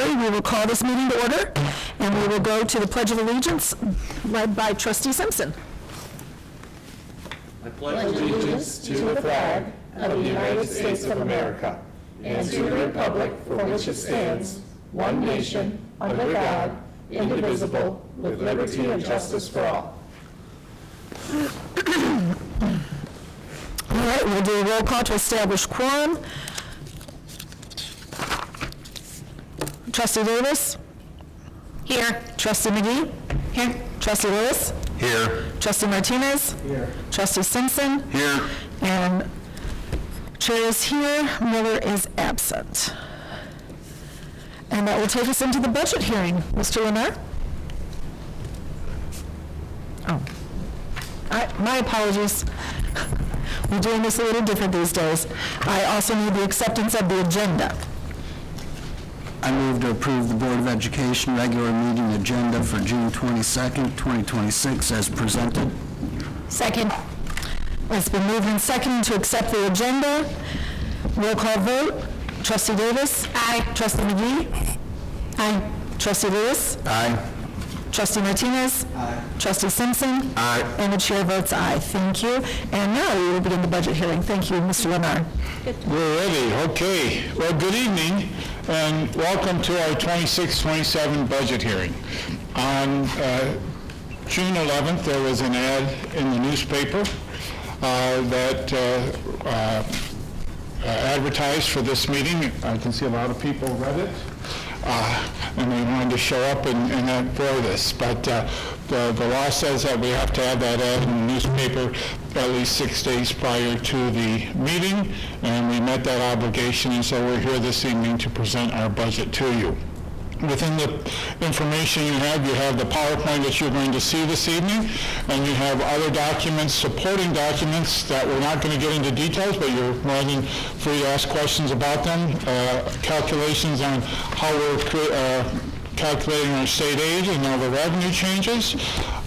We will call this meeting to order, and we will go to the Pledge of Allegiance, led by Trustee Simpson. I pledge allegiance to the flag of the United States of America and to the republic for which it stands, one nation, under God, indivisible, with liberty and justice for all. All right, we'll do a roll call to establish quorum. Trustee Davis? Here. Trustee McGee? Here. Trustee Lewis? Here. Trustee Martinez? Here. Trustee Simpson? Here. And Chair is here, Miller is absent. And that will take us into the budget hearing. Mr. Lennar? Oh, my apologies. We're doing this a little different these days. I also need the acceptance of the agenda. I move to approve the Board of Education regular meeting agenda for June 22nd, 2026 as presented. Second. It's been moved and seconded to accept the agenda. Roll call vote. Trustee Davis? Aye. Trustee McGee? Aye. Trustee Lewis? Aye. Trustee Martinez? Aye. Trustee Simpson? Aye. And the chair votes aye. Thank you. And now we will begin the budget hearing. Thank you, Mr. Lennar. We're ready. Okay. Well, good evening and welcome to our 26-27 budget hearing. On June 11th, there was an ad in the newspaper that advertised for this meeting. I can see a lot of people read it. And they wanted to show up and for this. But the law says that we have to have that ad in the newspaper at least 6 days prior to the meeting, and we met that obligation, and so we're here this evening to present our budget to you. Within the information you have the PowerPoint that you're going to see this evening, and you have other documents, supporting documents that we're not going to get into details, but you're more than free to ask questions about them. Calculations on how we're calculating our state aid and all the revenue changes.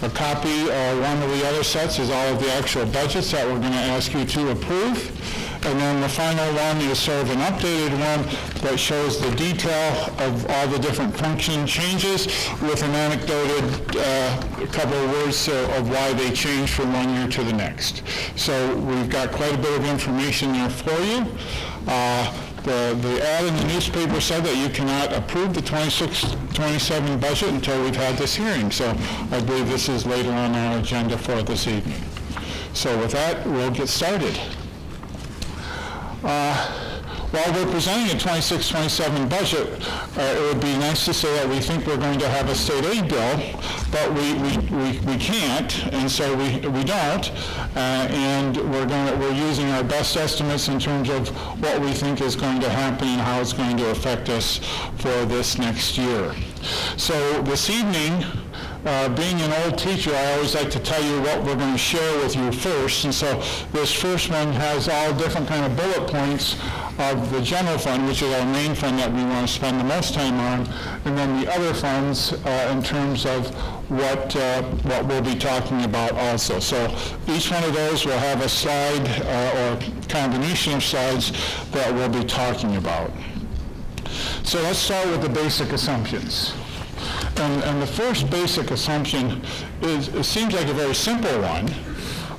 A copy, one of the other sets is all of the actual budgets that we're going to ask you to approve. And then the final one is sort of an updated one that shows the detail of all the different function changes with an anecdoted couple of words of why they change from one year to the next. So we've got quite a bit of information there for you. The ad in the newspaper said that you cannot approve the 26-27 budget until we've had this hearing. So I believe this is later on our agenda for this evening. So with that, we'll get started. While we're presenting a 26-27 budget, it would be nice to say that we think we're going to have a state aid bill, but we can't, and so we don't, and we're using our best estimates in terms of what we think is going to happen and how it's going to affect us for this next year. So this evening, being an old teacher, I always like to tell you what we're going to share with you first. And so this first one has all different kind of bullet points of the general fund, which is our main fund that we want to spend the most time on, and then the other funds in terms of what we'll be talking about also. So each one of those will have a slide or combination of slides that we'll be talking about. So let's start with the basic assumptions. And the first basic assumption is, it seems like a very simple one,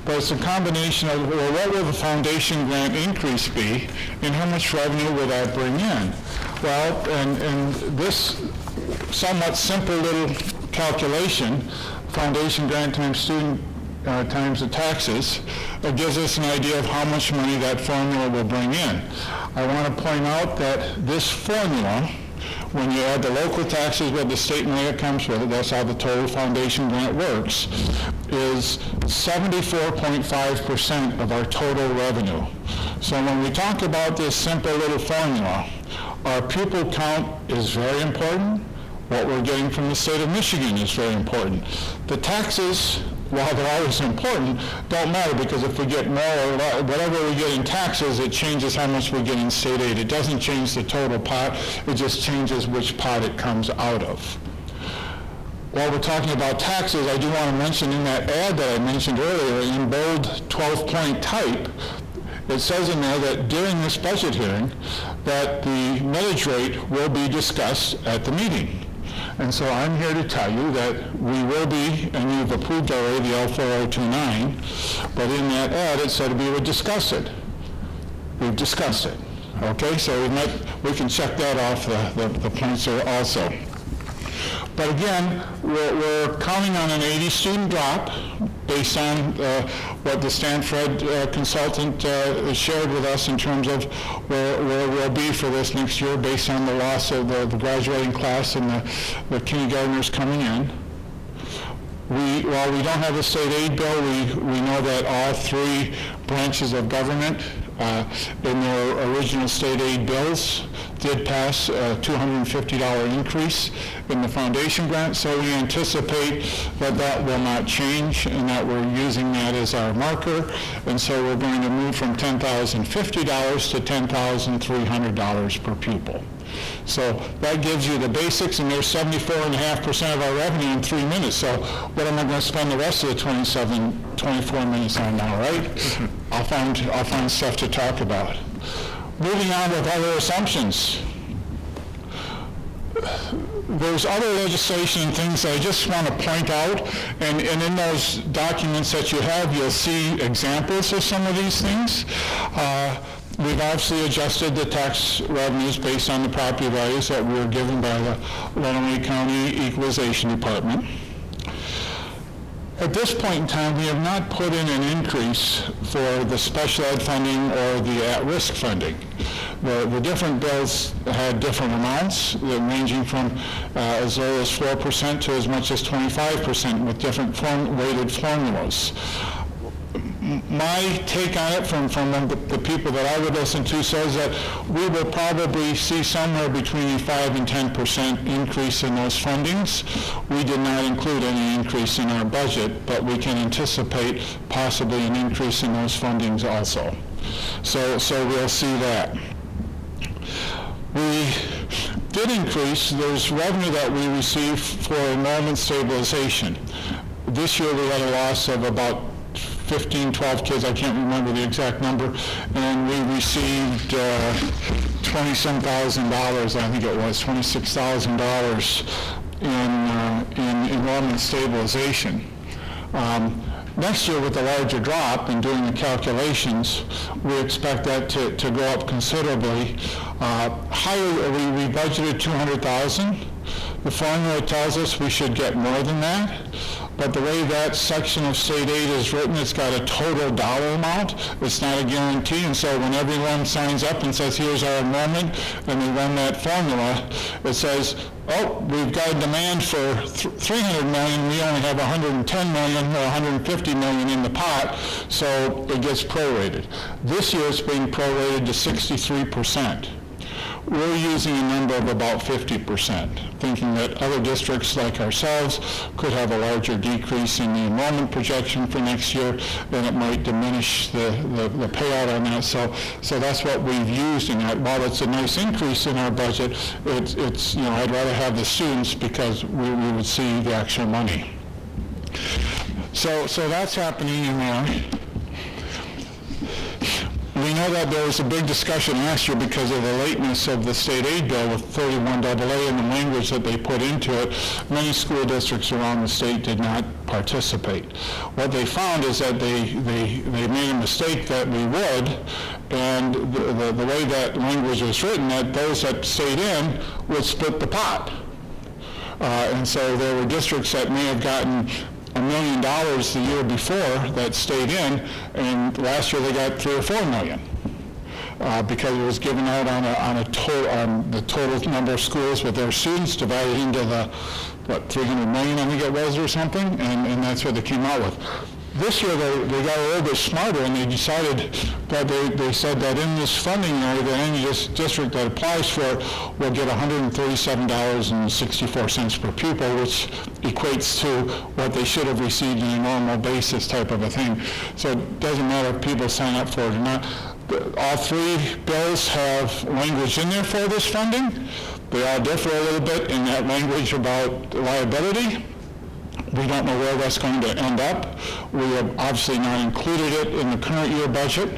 but it's a combination of, well, what will the foundation grant increase be, and how much revenue will that bring in? Well, and this somewhat simple little calculation, foundation grant times student times the taxes, gives us an idea of how much money that formula will bring in. I want to point out that this formula, when you add the local taxes with the state money that comes with it, that's how the total foundation grant works, is 74.5% of our total revenue. So when we talk about this simple little formula, our pupil count is very important. What we're getting from the state of Michigan is very important. The taxes, while they're always important, don't matter, because if we get more or whatever we get in taxes, it changes how much we get in state aid. It doesn't change the total pot, it just changes which pot it comes out of. While we're talking about taxes, I do want to mention in that ad that I mentioned earlier, in bold 12-point type, it says in there that during this budget hearing, that the millage rate will be discussed at the meeting. And so I'm here to tell you that we will be, and you've approved already the L4029, but in that ad it said we would discuss it. We've discussed it. Okay, so we can check that off the points there also. But again, we're counting on an 80-student drop based on what the Stanford consultant shared with us in terms of where we'll be for this next year based on the loss of the graduating class and the kindergartners coming in. While we don't have a state aid bill, we know that all three branches of government in their original state aid bills did pass a $250 increase in the foundation grant, so we anticipate that will not change and that we're using that as our marker, and so we're going to move from $10,050 to $10,300 per pupil. So that gives you the basics, and there's 74.5% of our revenue in 3 minutes. So what am I going to spend the rest of the 24 minutes on now, right? I'll find stuff to talk about. Moving on with other assumptions. There's other legislation and things that I just want to point out, and in those documents that you have, you'll see examples of some of these things. We've obviously adjusted the tax revenues based on the property values that were given by the Lenawee County Equalization Department. At this point in time, we have not put in an increase for the special ed funding or the at-risk funding. The different bills had different amounts, ranging from as low as 4% to as much as 25% with different weighted formulas. My take on it from the people that I would listen to says that we will probably see somewhere between a 5 and 10% increase in those fundings. We did not include any increase in our budget, but we can anticipate possibly an increase in those fundings also. So we'll see that. We did increase, there's revenue that we received for enrollment stabilization. This year we had a loss of about 15, 12 kids, I can't remember the exact number, and we received $20-some thousand, I think it was $26,000 in enrollment stabilization. Next year, with the larger drop and doing the calculations, we expect that to go up considerably. Higher, we budgeted $200,000. The formula tells us we should get more than that. But the way that section of state aid is written, it's got a total dollar amount. It's not a guarantee, and so when everyone signs up and says, here's our enrollment, and we run that formula, it says, oh, we've got a demand for $300 million, we only have $110 million or $150 million in the pot, so it gets prorated. This year it's being prorated to 63%. We're using a number of about 50%, thinking that other districts like ourselves could have a larger decrease in the enrollment projection for next year, and it might diminish the payout on that. So that's what we've used in that. While it's a nice increase in our budget, it's I'd rather have the students because we would see the actual money. So that's happening in there. We know that there was a big discussion last year because of the lateness of the state aid bill with 31AA and the language that they put into it. Many school districts around the state did not participate. What they found is that they made a mistake that we would, and the way that language was written, that those that stayed in would split the pot. And so there were districts that may have gotten $1 million the year before that stayed in, and last year they got $3 or $4 million because it was given out on the total number of schools with their students divided into the 300 million I think it was or something, and that's what they came out with. This year they got a little bit smarter, and they decided that they said that in this funding area that any district that applies for it will get $137.64 per pupil, which equates to what they should have received on a normal basis type of a thing. So it doesn't matter if people sign up for it or not. All three bills have language in there for this funding. They all differ a little bit in that language about liability. We don't know where that's going to end up. We have obviously not included it in the current year budget.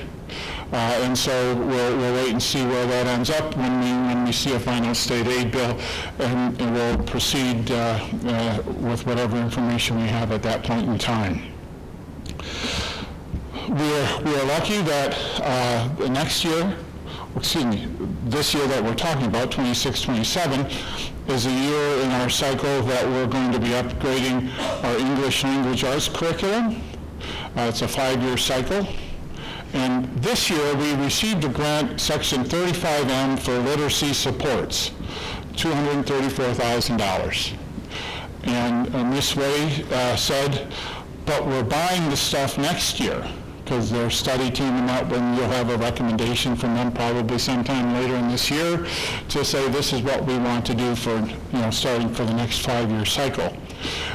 And so we'll wait and see where that ends up when we see a final state aid bill, and we'll proceed with whatever information we have at that point in time. We are lucky that next year, this year that we're talking about, 26-27, is a year in our cycle that we're going to be upgrading our English language arts curriculum. It's a 5-year cycle. And this year we received a grant, Section 35M, for literacy supports, $234,000. And Ms. Way said, but we're buying the stuff next year, because they're study teaming up, and you'll have a recommendation from them probably sometime later in this year to say this is what we want to do for, starting for the next 5-year cycle.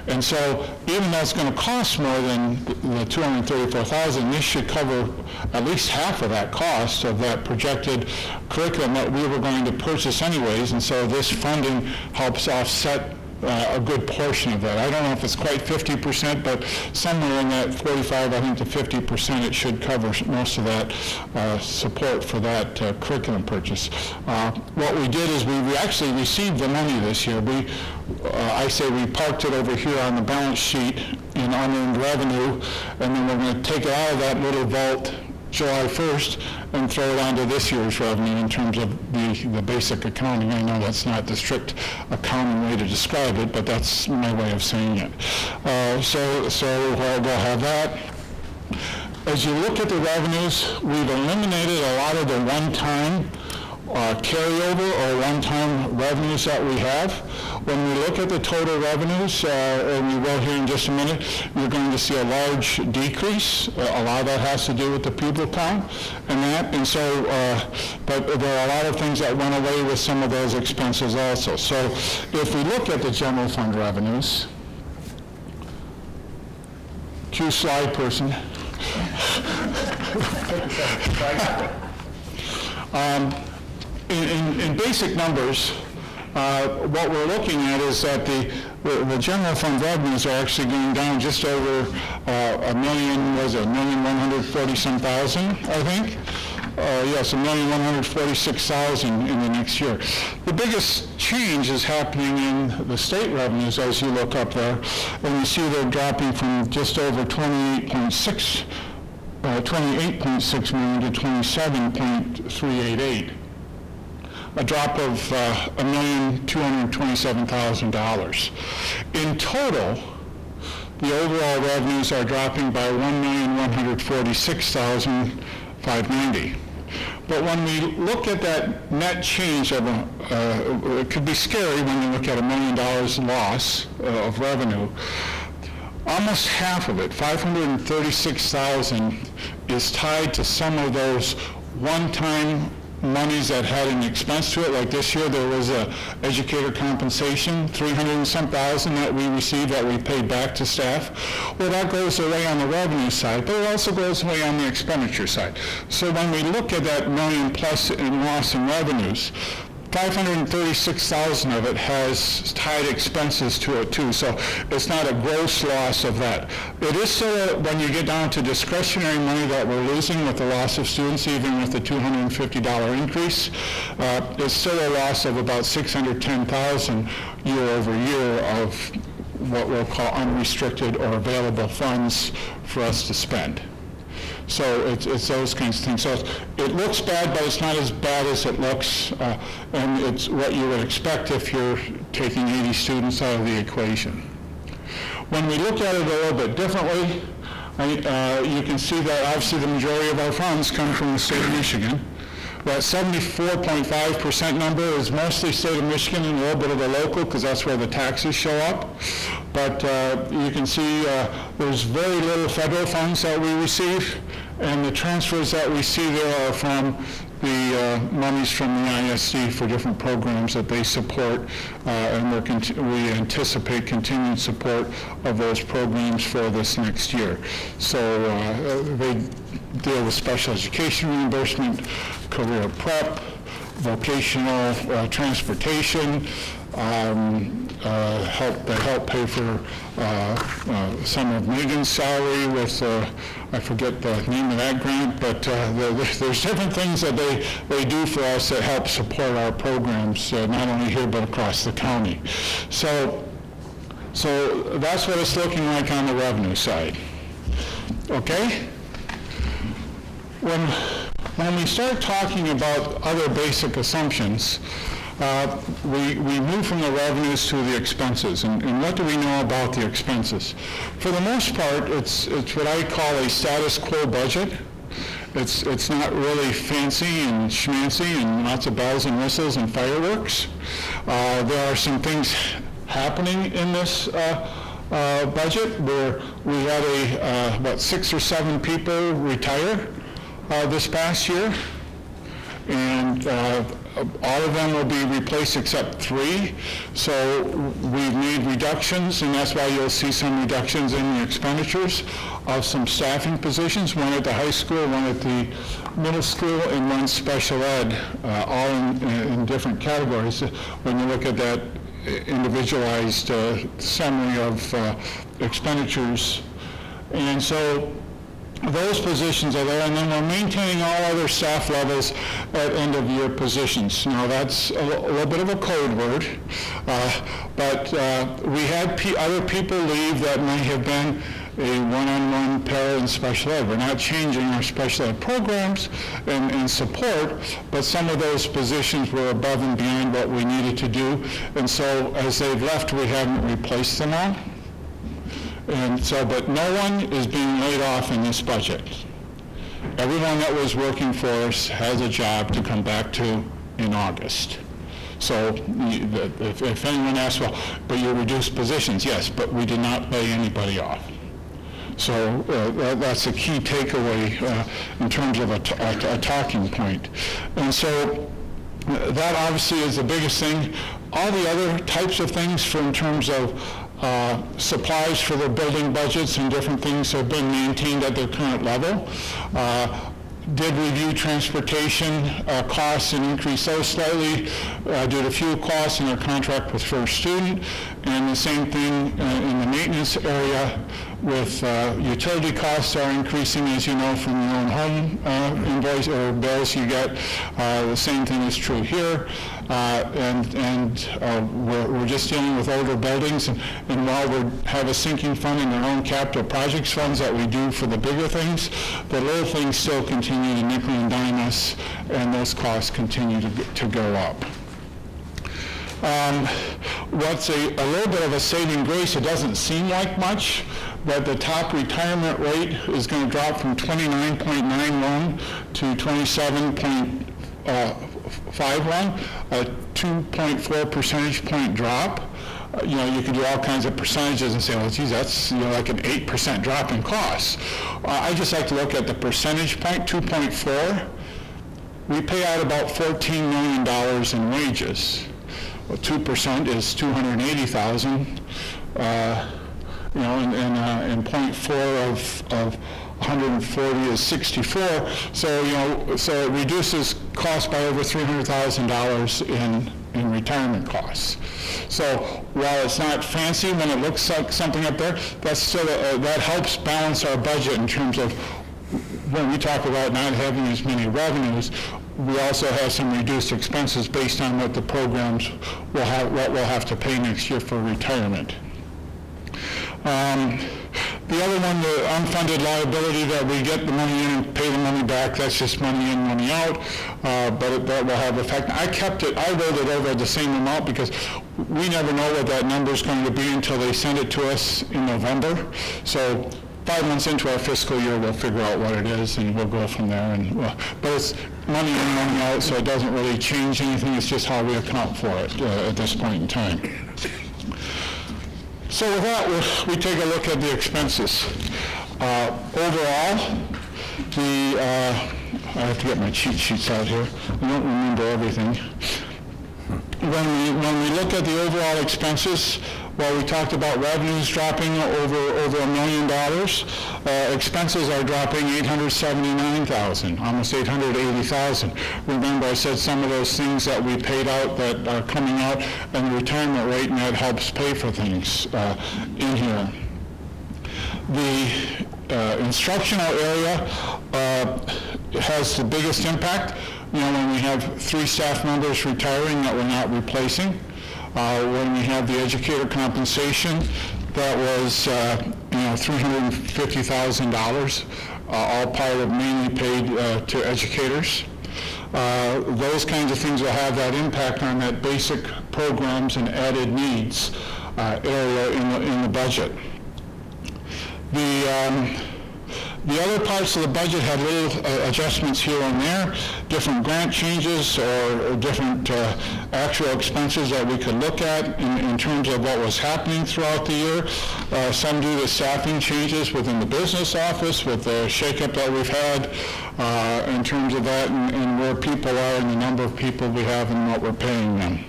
And so even though it's going to cost more than the $234,000, this should cover at least half of that cost of that projected curriculum that we were going to purchase anyways, and so this funding helps offset a good portion of that. I don't know if it's quite 50%, but somewhere in that 45, I think, to 50%, it should cover most of that support for that curriculum purchase. What we did is we actually received the money this year. I say we parked it over here on the balance sheet in unearned revenue, and then we're going to take it out of that little vault July 1st and throw it onto this year's revenue in terms of the basic accounting. I know that's not the strict accounting way to describe it, but that's my way of saying it. So we'll have that. As you look at the revenues, we've eliminated a lot of the one-time carryover or one-time revenues that we have. When we look at the total revenues, and we will here in just a minute, you're going to see a large decrease. A lot of that has to do with the pupil count and so, but there are a lot of things that went away with some of those expenses also. So if we look at the general fund revenues, cue slide person. In basic numbers, what we're looking at is that the general fund revenues are actually going down just over $1,140,000, I think. Yes, $1,146,000 in the next year. The biggest change is happening in the state revenues as you look up there, and you see they're dropping from just over 28.6 million to 27.388. A drop of $1,227,000. In total, the overall revenues are dropping by $1,146,590. But when we look at that net change of it could be scary when you look at $1 million loss of revenue. Almost half of it, $536,000, is tied to some of those one-time monies that had an expense to it. Like this year, there was a educator compensation, $300 and some thousand that we received that we paid back to staff. Well, that goes away on the revenue side, but it also goes away on the expenditure side. So when we look at that million plus in loss in revenues, $536,000 of it has tied expenses to it too, so it's not a gross loss of that. It is still, when you get down to discretionary money that we're losing with the loss of students, even with the $250 increase, it's still a loss of about $610,000 year over year of what we'll call unrestricted or available funds for us to spend. So it's those kinds of things. So it looks bad, but it's not as bad as it looks, and it's what you would expect if you're taking 80 students out of the equation. When we look at it a little bit differently, you can see that obviously the majority of our funds come from the state of Michigan. That 74.5% number is mostly state of Michigan and a little bit of the local, because that's where the taxes show up. But you can see there's very little federal funds that we receive, and the transfers that we see there are from the monies from the ISD for different programs that they support, and we anticipate continued support of those programs for this next year. So they deal with special education reimbursement, career prep, vocational transportation, They help pay for some of Megan's salary with, I forget the name of that grant, but there's different things that they do for us that help support our programs, not only here but across the county. So that's what it's looking like on the revenue side. Okay? When we start talking about other basic assumptions, we move from the revenues to the expenses. And what do we know about the expenses? For the most part, it's what I call a status quo budget. It's not really fancy and schmancy and lots of bells and whistles and fireworks. There are some things happening in this budget where we had 6 or 7 people retire this past year, and all of them will be replaced except 3. So we've made reductions, and that's why you'll see some reductions in the expenditures of some staffing positions, one at the high school, one at the middle school, and one special ed, all in different categories. When you look at that individualized summary of expenditures. And so those positions are there, and then we're maintaining all other staff levels at end-of-year positions. Now, that's a little bit of a code word, but we had other people leave that may have been a one-on-one para and special ed. We're not changing our special ed programs and support, but some of those positions were above and beyond what we needed to do, and so as they've left, we haven't replaced them all. And so, but no one is being laid off in this budget. Everyone that was working for us has a job to come back to in August. So if anyone asks, well, but you reduced positions, yes, but we did not lay anybody off. So that's a key takeaway in terms of a talking point. And so that obviously is the biggest thing. All the other types of things in terms of supplies for the building budgets and different things have been maintained at their current level. Did review transportation costs and increase those slightly due to fuel costs in our contract with First Student, and the same thing in the maintenance area with utility costs are increasing, as you know, from your own home invoice or bills you get. The same thing is true here, we're just dealing with older buildings, and while we have a sinking fund in our own capital projects funds that we do for the bigger things, the little things still continue to nickel and dime us, and those costs continue to go up. What's a little bit of a saving grace, it doesn't seem like much, but the top retirement rate is going to drop from 29.91 to 27.51, a 2.4 percentage point drop. You know, you could do all kinds of percentages and say, well, geez, that's like an 8% drop in costs. I just like to look at the percentage point, 2.4. We pay out about $14 million in wages. Well, 2% is $280,000. And 0.4 of 140 is 64. So so it reduces costs by over $300,000 in retirement costs. So while it's not fancy when it looks like something up there, that's still that helps balance our budget in terms of when we talk about not having as many revenues. We also have some reduced expenses based on what the programs will have, what we'll have to pay next year for retirement. The other one, the unfunded liability that we get the money in and pay the money back, that's just money in, money out, but that will have effect. I rolled it over the same amount because we never know what that number is going to be until they send it to us in November. So 5 months into our fiscal year, we'll figure out what it is, and we'll go from there. But it's money in, money out, so it doesn't really change anything. It's just how we account for it at this point in time. So with that, we take a look at the expenses. Overall, I have to get my cheat sheets out here. I don't remember everything. When we look at the overall expenses, while we talked about revenues dropping over $1 million, expenses are dropping $879,000, almost $880,000. Remember, I said some of those things that we paid out that are coming out and the retirement rate, and that helps pay for things in here. The instructional area has the biggest impact. When we have 3 staff members retiring that we're not replacing. When we have the educator compensation, that was $350,000, all part of mainly paid to educators. Those kinds of things will have that impact on that basic programs and added needs area in the budget. The other parts of the budget had little adjustments here and there, different grant changes or different actual expenses that we could look at in terms of what was happening throughout the year. Some due to staffing changes within the business office with the shakeup that we've had in terms of that and where people are and the number of people we have and what we're paying them.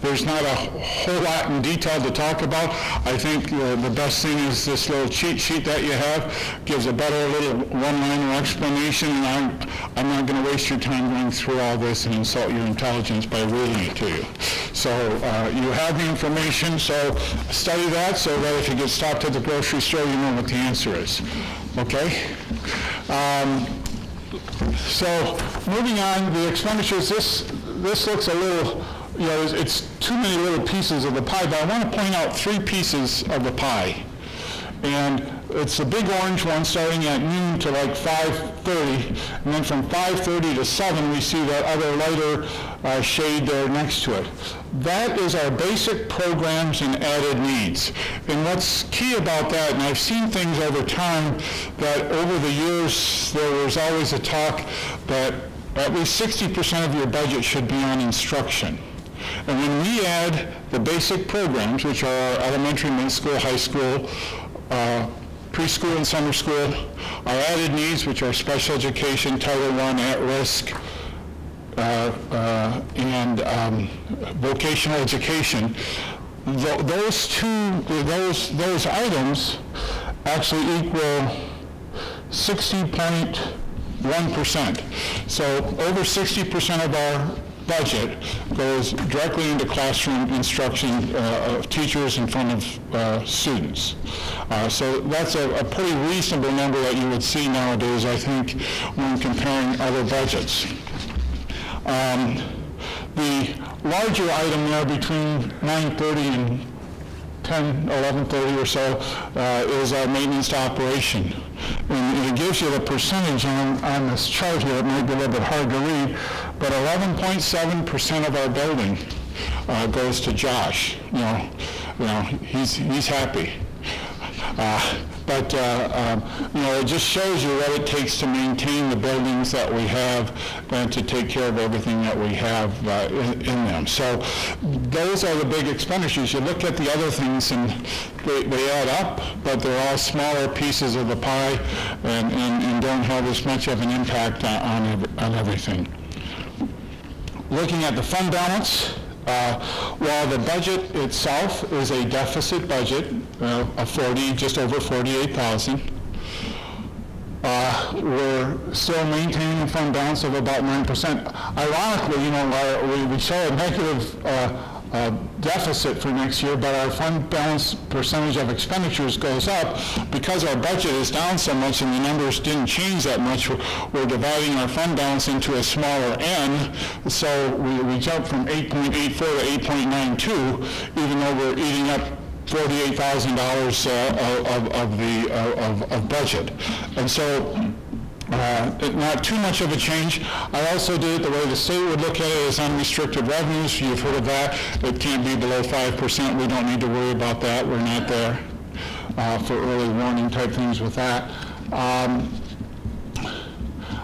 There's not a whole lot in detail to talk about. I think the best thing is this little cheat sheet that you have gives a better little one-liner explanation, and I'm not going to waste your time going through all this and insult your intelligence by reading it to you. So you have the information, so study that so that if you get stopped at the grocery store, you know what the answer is. Okay? So moving on, the expenditures, this looks a little, it's too many little pieces of the pie, but I want to point out 3 pieces of the pie. And it's the big orange one starting at noon to like 5:30, and then from 5:30 to 7 we see that other lighter shade there next to it. That is our basic programs and added needs. And what's key about that, and I've seen things over time that over the years there was always a talk that at least 60% of your budget should be on instruction. And when we add the basic programs, which are elementary, middle school, high school, preschool and summer school, our added needs, which are special education, Title I, at-risk, and vocational education, those items actually equal 60.1%. So over 60% of our budget goes directly into classroom instruction of teachers in front of students. So that's a pretty reasonable number that you would see nowadays, I think, when comparing other budgets. The larger item there between 9:30 and 11:30 or so is our maintenance to operation. And it gives you the percentage on this chart here. It might be a little bit hard to read, but 11.7% of our building goes to Josh. He's happy. But it just shows you what it takes to maintain the buildings that we have and to take care of everything that we have in them. So those are the big expenditures. You look at the other things and they add up, but they're all smaller pieces of the pie and don't have as much of an impact on everything. Looking at the fund balance, while the budget itself is a deficit budget of just over $48,000, we're still maintaining a fund balance of about 9%. Ironically, we show a negative deficit for next year, but our fund balance percentage of expenditures goes up because our budget is down so much and the numbers didn't change that much. We're dividing our fund balance into a smaller n, so we jump from 8.84 to 8.92, even though we're eating up $48,000 of budget. And so not too much of a change. I also did it the way the state would look at it as unrestricted revenues. You've heard of that. It can't be below 5%. We don't need to worry about that. We're not there for early warning type things with that.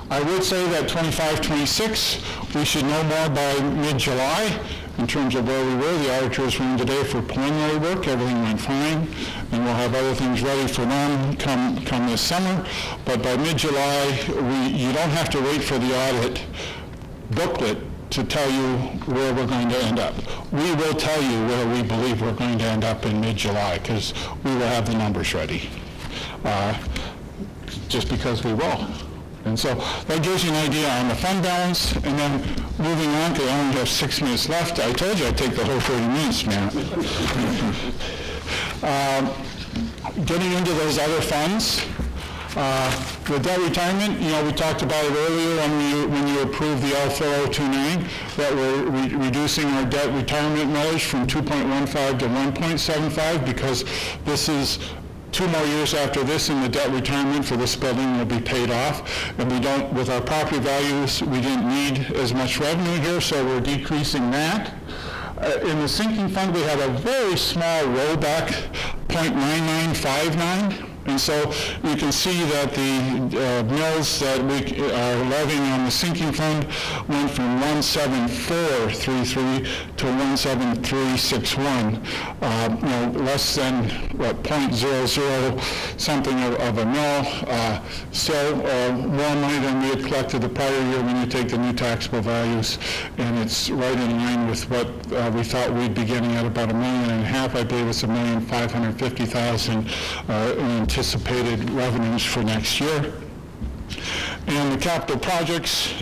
I would say that 25-26, we should know more by mid-July in terms of where we were. The auditors were in today for preliminary work. Everything went fine, and we'll have other things ready for them come this summer. But by mid-July, you don't have to wait for the audit booklet to tell you where we're going to end up. We will tell you where we believe we're going to end up in mid-July, because we will have the numbers ready, just because we will. And so that gives you an idea on the fund balance. And then moving on, because I only have 6 minutes left. I told you I'd take the whole 30 minutes, man. Getting into those other funds, the debt retirement, we talked about it earlier when you approved the L4029, that we're reducing our debt retirement millage from 2.15 to 1.75, because this is 2 more years after this, and the debt retirement for this building will be paid off. And we don't, with our property values, we didn't need as much revenue here, so we're decreasing that. In the sinking fund, we have a very small rollback, 0.9959. And so you can see that the mills that we are levying on the sinking fund went from 17433 to 17361. Less than 0.00 something of a mill. Still more money than we had collected the prior year when you take the new taxable values, and it's right in line with what we thought we'd be getting at about $1.5 million. I believe it's $1,550,000 in anticipated revenues for next year. And the capital projects,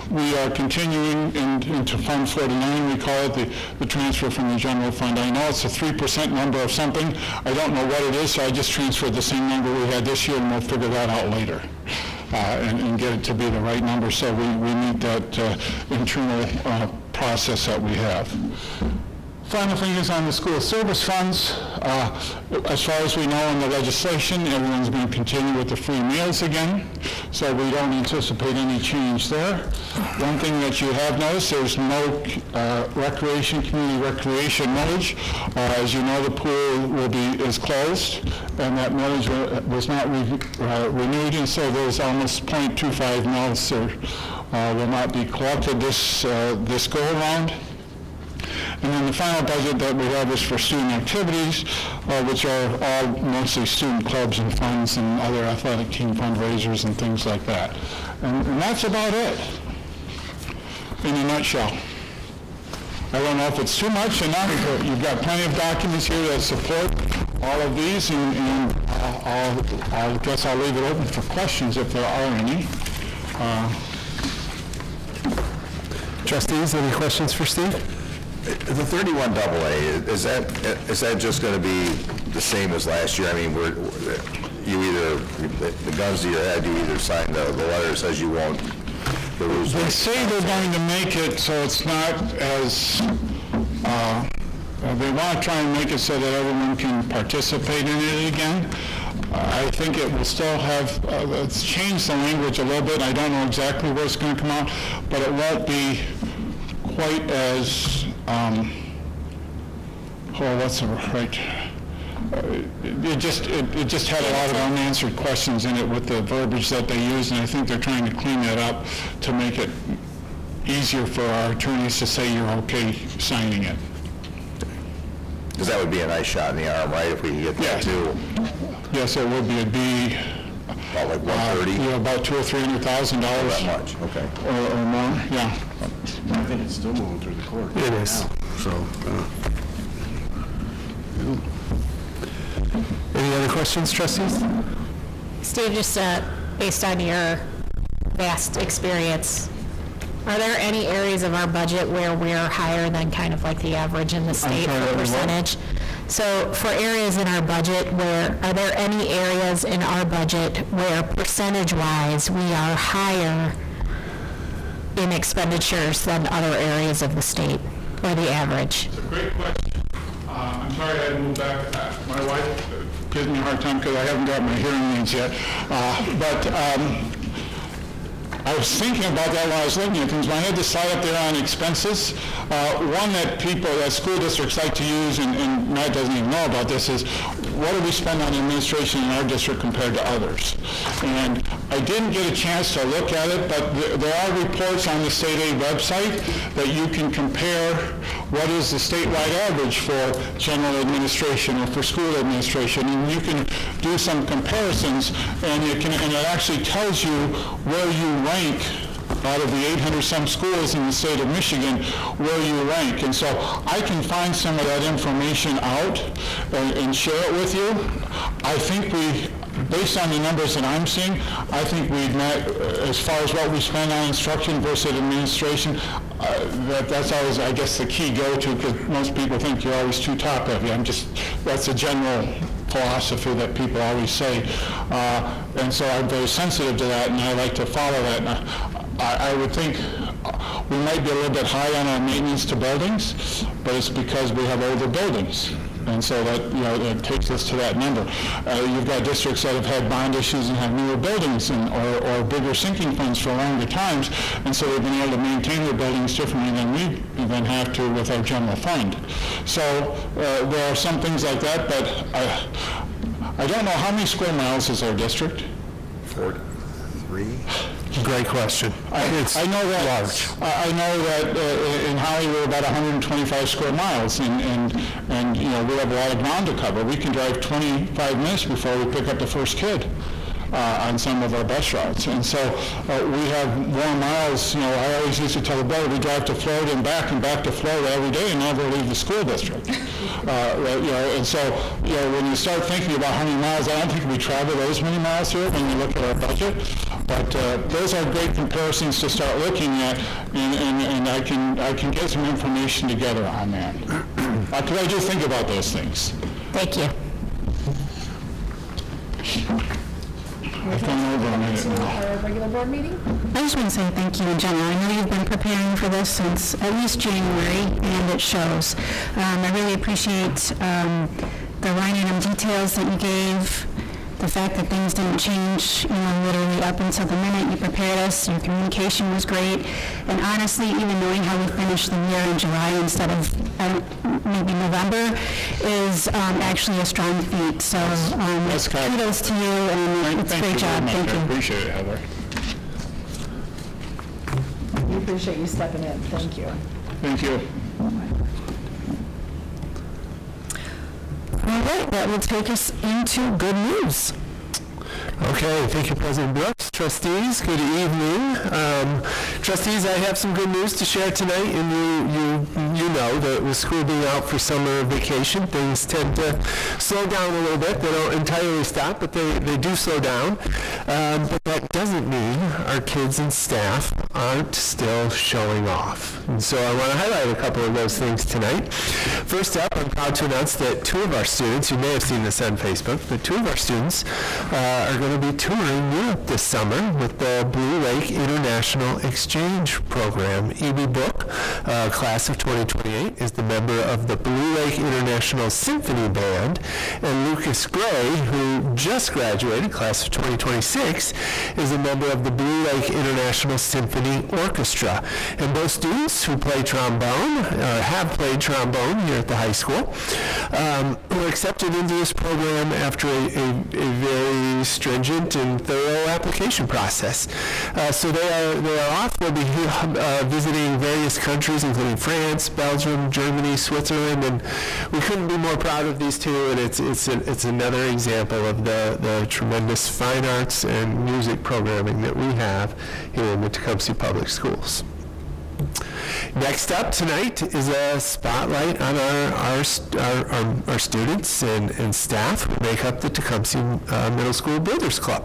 we are continuing into Fund 49. We call it the transfer from the general fund. I know it's a 3% number of something. I don't know what it is, so I just transferred the same number we had this year, and we'll figure that out later and get it to be the right number, so we meet that internal process that we have. Final thing is on the school service funds. As far as we know in the legislation, everyone's going to continue with the free meals again, so we don't anticipate any change there. One thing that you have noticed, there's no community recreation millage. As you know, the pool is closed, and that millage was not renewed, and so there's almost 0.25 mils will not be collected this go-around. And then the final budget that we have is for student activities, which are all mostly student clubs and funds and other athletic team fundraisers and things like that. And that's about it, in a nutshell. I don't know if it's too much or not, but you've got plenty of documents here that support all of these, and I guess I'll leave it open for questions if there are any. Trustees, any questions for Steve? The 31AA, is that just going to be the same as last year? I mean, the guns to your head, you either sign the letter that says you won't. They say they're going to make it so it's not as, they want to try and make it so that everyone can participate in it again. I think it will still have, it's changed the language a little bit. I don't know exactly where it's going to come out, but it won't be quite as, what's the right? It just had a lot of unanswered questions in it with the verbiage that they use, and I think they're trying to clean that up to make it easier for our attorneys to say you're okay signing it. Because that would be a nice shot in the arm, right, if we could get that too? Yes, it would be. It'd be about like 130? About $200,000 or $300,000. That much, okay. Or more, yeah. I think it's still moving through the court. It is. So, Any other questions, trustees? Steve, just based on your vast experience, are there any areas of our budget where we're higher than kind of like the average in the state for percentage? So for areas in our budget, are there any areas in our budget where percentage-wise we are higher in expenditures than other areas of the state, or the average? It's a great question. I'm sorry I had to move back. My wife gives me a hard time because I haven't got my hearing aids yet. I was thinking about that while I was looking at things. When I had to slide up there on expenses, one that school districts like to use, and Matt doesn't even know about this, is what do we spend on administration in our district compared to others? And I didn't get a chance to look at it, but there are reports on the state aid website that you can compare what is the statewide average for general administration or for school administration, and you can do some comparisons, and it actually tells you where you rank out of the 800-some schools in the state of Michigan, where you rank. And so I can find some of that information out and share it with you. I think based on the numbers that I'm seeing, I think we've met, as far as what we spend on instruction versus administration, that's always, I guess, the key go-to, because most people think you're always too top-heavy. That's a general philosophy that people always say. And so I'm very sensitive to that, and I like to follow that. And I would think we might be a little bit high on our maintenance to buildings, but it's because we have older buildings. And so that, it takes us to that number. You've got districts that have had bond issues and have newer buildings or bigger sinking funds for longer times, and so they've been able to maintain their buildings differently than we even have to with our general fund. So there are some things like that, but I don't know, how many square miles is our district? 43. Great question. I know that large. I know that in Holly we're about 125 square miles, and we have a lot of ground to cover. We can drive 25 minutes before we pick up the first kid on some of our bus routes, and so we have more miles. I always used to tell the board we drive to Florida and back to Florida every day and never leave the school district. And so when you start thinking about how many miles, I don't think we travel those many miles here when you look at our budget. But those are great comparisons to start looking at, and I can get some information together on that. Because I do think about those things. Thank you. I've gone over a minute now. Our regular board meeting? I just want to say thank you in general. I know you've been preparing for this since at least January, and it shows. I really appreciate the line item details that you gave, the fact that things didn't change, literally up until the minute you prepared us. Your communication was great. And honestly, even knowing how we finished the year in July instead of maybe November is actually a strong feat. So kudos to you, and it's a great job. Thank you. I appreciate it, Heather. We appreciate you stepping in. Thank you. Thank you. All right, that will take us into good news. Okay, thank you, President Brooks. Trustees, good evening. Trustees, I have some good news to share tonight, and you know that with school being out for summer vacation, things tend to slow down a little bit. They don't entirely stop, but they do slow down. But that doesn't mean our kids and staff aren't still showing off. And so I want to highlight a couple of those things tonight. First up, I'm proud to announce that two of our students, you may have seen this on Facebook, but two of our students are going to be touring Europe this summer with the Blue Lake International Exchange Program. E.B. Book, class of 2028, is the member of the Blue Lake International Symphony Band, and Lucas Gray, who just graduated, class of 2026, is a member of the Blue Lake International Symphony Orchestra. And both students who play trombone, have played trombone here at the high school, were accepted into this program after a very stringent and thorough application process. So they are off. They'll be visiting various countries, including France, Belgium, Germany, Switzerland, and we couldn't be more proud of these two. And it's another example of the tremendous fine arts and music programming that we have here in the Tecumseh Public Schools. Next up tonight is a spotlight on our students and staff who make up the Tecumseh Middle School Builders Club.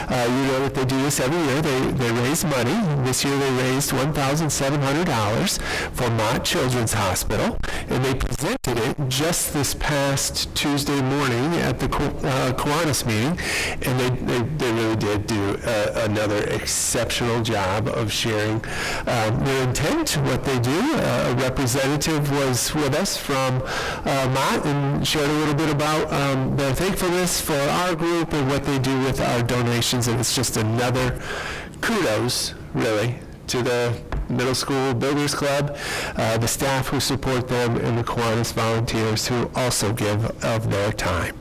You know that they do this every year. They raise money. This year they raised $1,700 for Mott Children's Hospital, and they presented it just this past Tuesday morning at the Kiwanis meeting, and they really did do another exceptional job of sharing their intent, what they do. A representative was with us from Mott and shared a little bit about their thankfulness for our group and what they do with our donations, and it's just another kudos, really, to the Middle School Builders Club, the staff who support them, and the Kiwanis volunteers who also give of their time.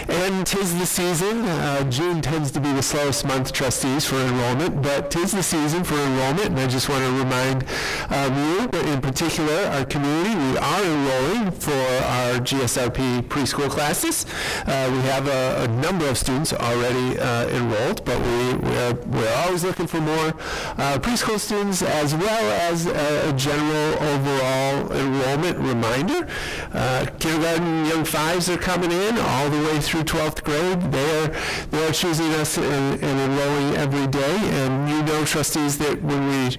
And 'tis the season. June tends to be the slowest month, trustees, for enrollment, but 'tis the season for enrollment, and I just want to remind you, in particular, our community, we are enrolling for our GSRP preschool classes. We have a number of students already enrolled, but we're always looking for more preschool students, as well as a general overall enrollment reminder. Kindergarten young fives are coming in all the way through 12th grade. They are choosing us and enrolling every day. And you know, trustees, that when we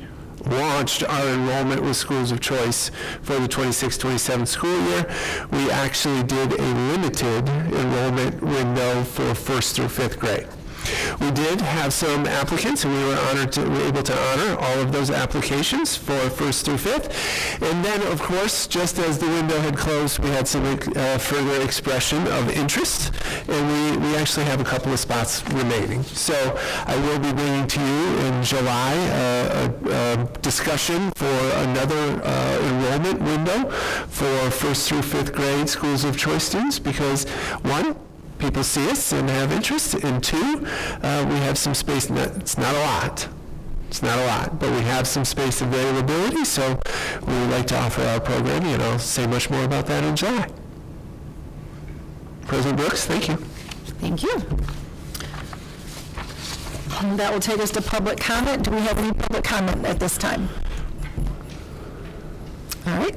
launched our enrollment with schools of choice for the 26-27 school year, we actually did a limited enrollment window for 1st through 5th grade. We did have some applicants, and we were able to honor all of those applications for 1st through 5th. And then, of course, just as the window had closed, we had some further expression of interest, and we actually have a couple of spots remaining. So I will be bringing to you in July a discussion for another enrollment window for 1st through 5th grade schools of choice students, because one, people see us and have interest, and two, we have some space. It's not a lot. It's not a lot, but we have some space availability, so we would like to offer our programming, and I'll say much more about that in July. President Brooks, thank you. Thank you. And that will take us to public comment. Do we have any public comment at this time? All right.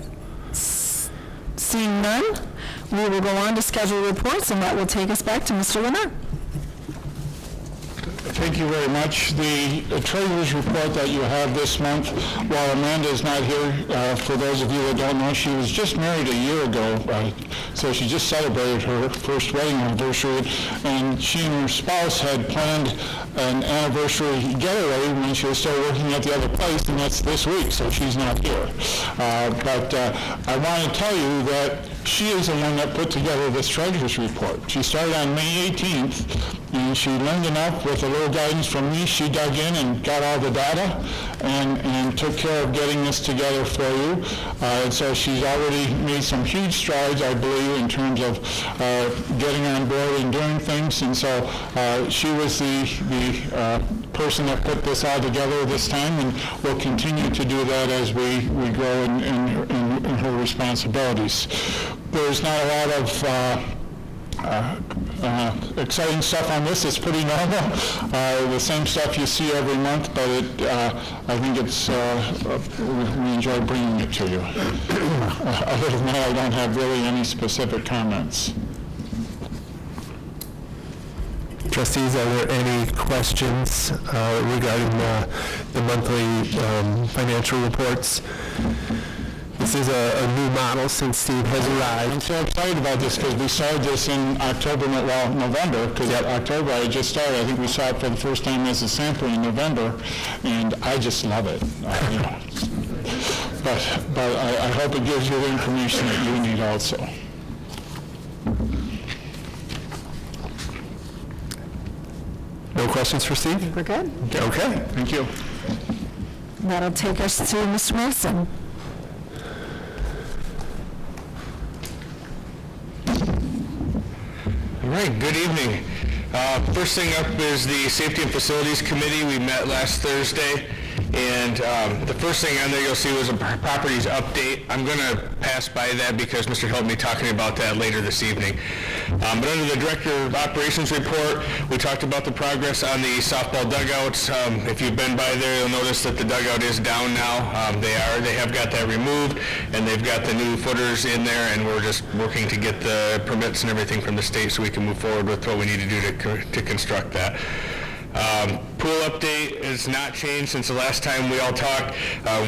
Seeing none, we will go on to schedule reports, and that will take us back to Mr. Lemire. Thank you very much. The treasurer's report that you have this month, while Amanda is not here, for those of you that don't know, she was just married a year ago, so she just celebrated her first wedding anniversary, and she and her spouse had planned an anniversary getaway when she was still working at the other place, and that's this week, so she's not here. But I want to tell you that she is the one that put together this treasurer's report. She started on May 18th, and she learned enough with a little guidance from me. She dug in and got all the data and took care of getting this together for you. And so she's already made some huge strides, I believe, in terms of getting on board and doing things. And so she was the person that put this all together this time, and will continue to do that as we grow in her responsibilities. There's not a lot of exciting stuff on this. It's pretty normal. The same stuff you see every month, but I think it's we enjoy bringing it to you. Other than that, I don't have really any specific comments. Trustees, are there any questions regarding the monthly financial reports? This is a new model since Steve has arrived. I'm so excited about this because we started this in November, because October I just started. I think we saw it for the first time as a sample in November, and I just love it. But I hope it gives you the information that you need also. No questions for Steve? We're good. Okay. Thank you. That'll take us to Mr. Mason. All right, good evening. First thing up is the Safety and Facilities Committee. We met last Thursday, and the first thing on there you'll see was a properties update. I'm going to pass by that because Mr. Hill will be talking about that later this evening. But under the Director of Operations report, we talked about the progress on the softball dugouts. If you've been by there, you'll notice that the dugout is down now. They have got that removed, and they've got the new footers in there, and we're just working to get the permits and everything from the state so we can move forward with what we need to do to construct that. Pool update has not changed since the last time we all talked.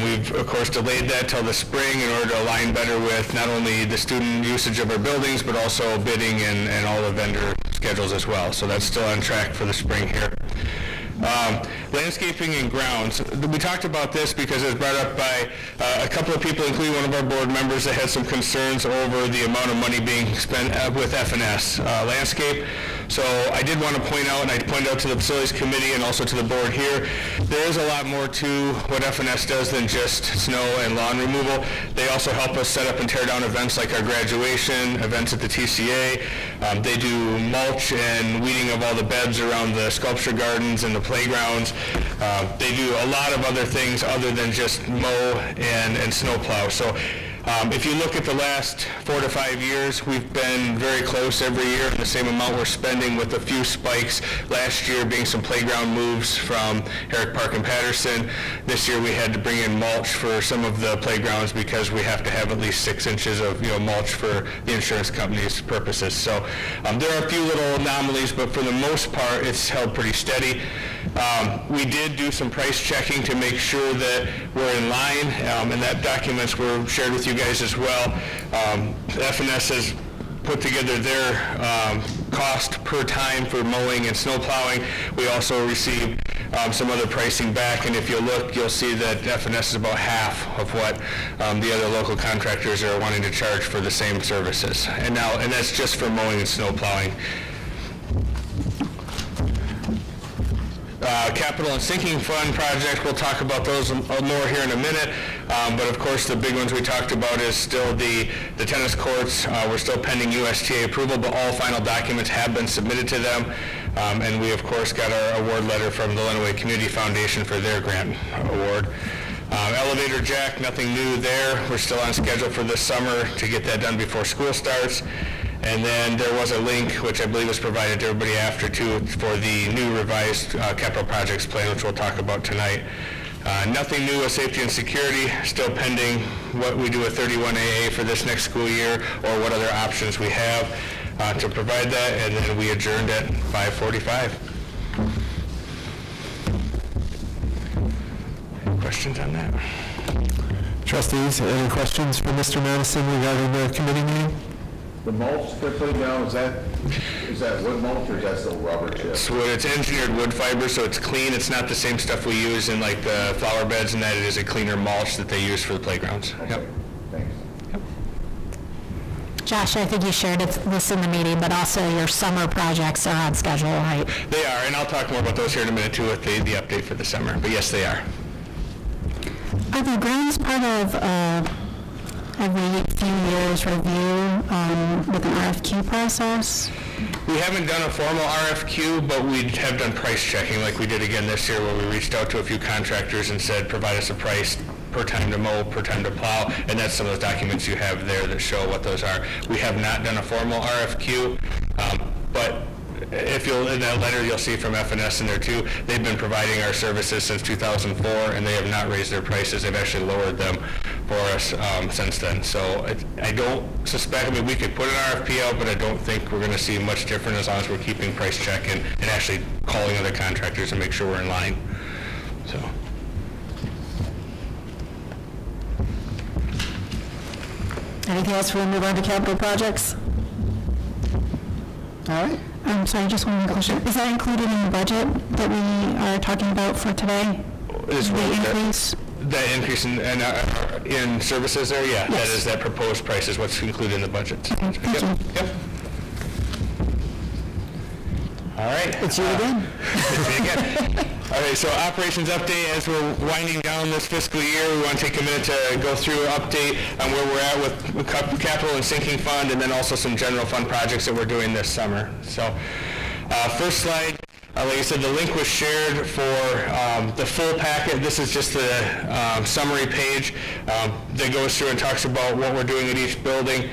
We've, of course, delayed that till the spring in order to align better with not only the student usage of our buildings, but also bidding and all the vendor schedules as well. So that's still on track for the spring here. Landscaping and grounds. We talked about this because it was brought up by a couple of people, including one of our board members, that had some concerns over the amount of money being spent with F&S. Landscape, So I did want to point out, and I pointed out to the Facilities Committee and also to the board here, there is a lot more to what FNS does than just snow and lawn removal. They also help us set up and tear down events like our graduation, events at the TCA. They do mulch and weeding of all the beds around the sculpture gardens and the playgrounds. They do a lot of other things other than just mow and snow plow. So if you look at the last 4 to 5 years, we've been very close every year in the same amount we're spending, with a few spikes. Last year being some playground moves from Herrick Park and Patterson. This year we had to bring in mulch for some of the playgrounds because we have to have at least 6 inches of mulch for the insurance company's purposes. So there are a few little anomalies, but for the most part it's held pretty steady. We did do some price checking to make sure that we're in line, and that documents were shared with you guys as well. FNS has put together their cost per time for mowing and snow plowing. We also received some other pricing back, and if you look, you'll see that FNS is about half of what the other local contractors are wanting to charge for the same services. And that's just for mowing and snow plowing. Capital and sinking fund project, we'll talk about those more here in a minute, but of course the big ones we talked about is still the tennis courts. We're still pending USTA approval, but all final documents have been submitted to them, and we of course got our award letter from the Lenawee Community Foundation for their grant award. Elevator jack, nothing new there. We're still on schedule for this summer to get that done before school starts. And then there was a link, which I believe was provided to everybody after too, for the new revised capital projects plan, which we'll talk about tonight. Nothing new with safety and security, still pending what we do with 31AA for this next school year, or what other options we have to provide that, and then we adjourned at 5:45. Any questions on that? Trustees, any questions for Mr. Madison regarding the committee meeting? The mulch they're putting down, is that wood mulch or is that still rubber chips? It's engineered wood fiber, so it's clean. It's not the same stuff we use in like the flower beds, and that it is a cleaner mulch that they use for the playgrounds. Okay. Yep. Thanks. Yep. Josh, I think you shared this in the meeting, but also your summer projects are on schedule, right? They are, and I'll talk more about those here in a minute too with the update for the summer, but yes, they are. Are the grants part of every few years review with an RFQ process? We haven't done a formal RFQ, but we have done price checking like we did again this year, where we reached out to a few contractors and said, provide us a price per time to mow, per time to plow, and that's some of those documents you have there that show what those are. We have not done a formal RFQ, but if you'll, in that letter, you'll see from FNS in there too, they've been providing our services since 2004, and they have not raised their prices. They've actually lowered them for us since then. So I don't suspect, we could put an RFP out, but I don't think we're going to see much different as long as we're keeping price check and actually calling other contractors and make sure we're in line. So. Anything else before we move on to capital projects? All right. I'm sorry, just one more question. Is that included in the budget that we are talking about for today? Is the increase? That increase in services there, yeah, yes. That is that proposed price is what's included in the budget. Okay, thank you. Yep. All right. It's you again. It's me again. All right, so operations update as we're winding down this fiscal year. We want to take a minute to go through an update on where we're at with capital and sinking fund, and then also some general fund projects that we're doing this summer. So first slide, like I said, the link was shared for the full packet. This is just the summary page that goes through and talks about what we're doing at each building.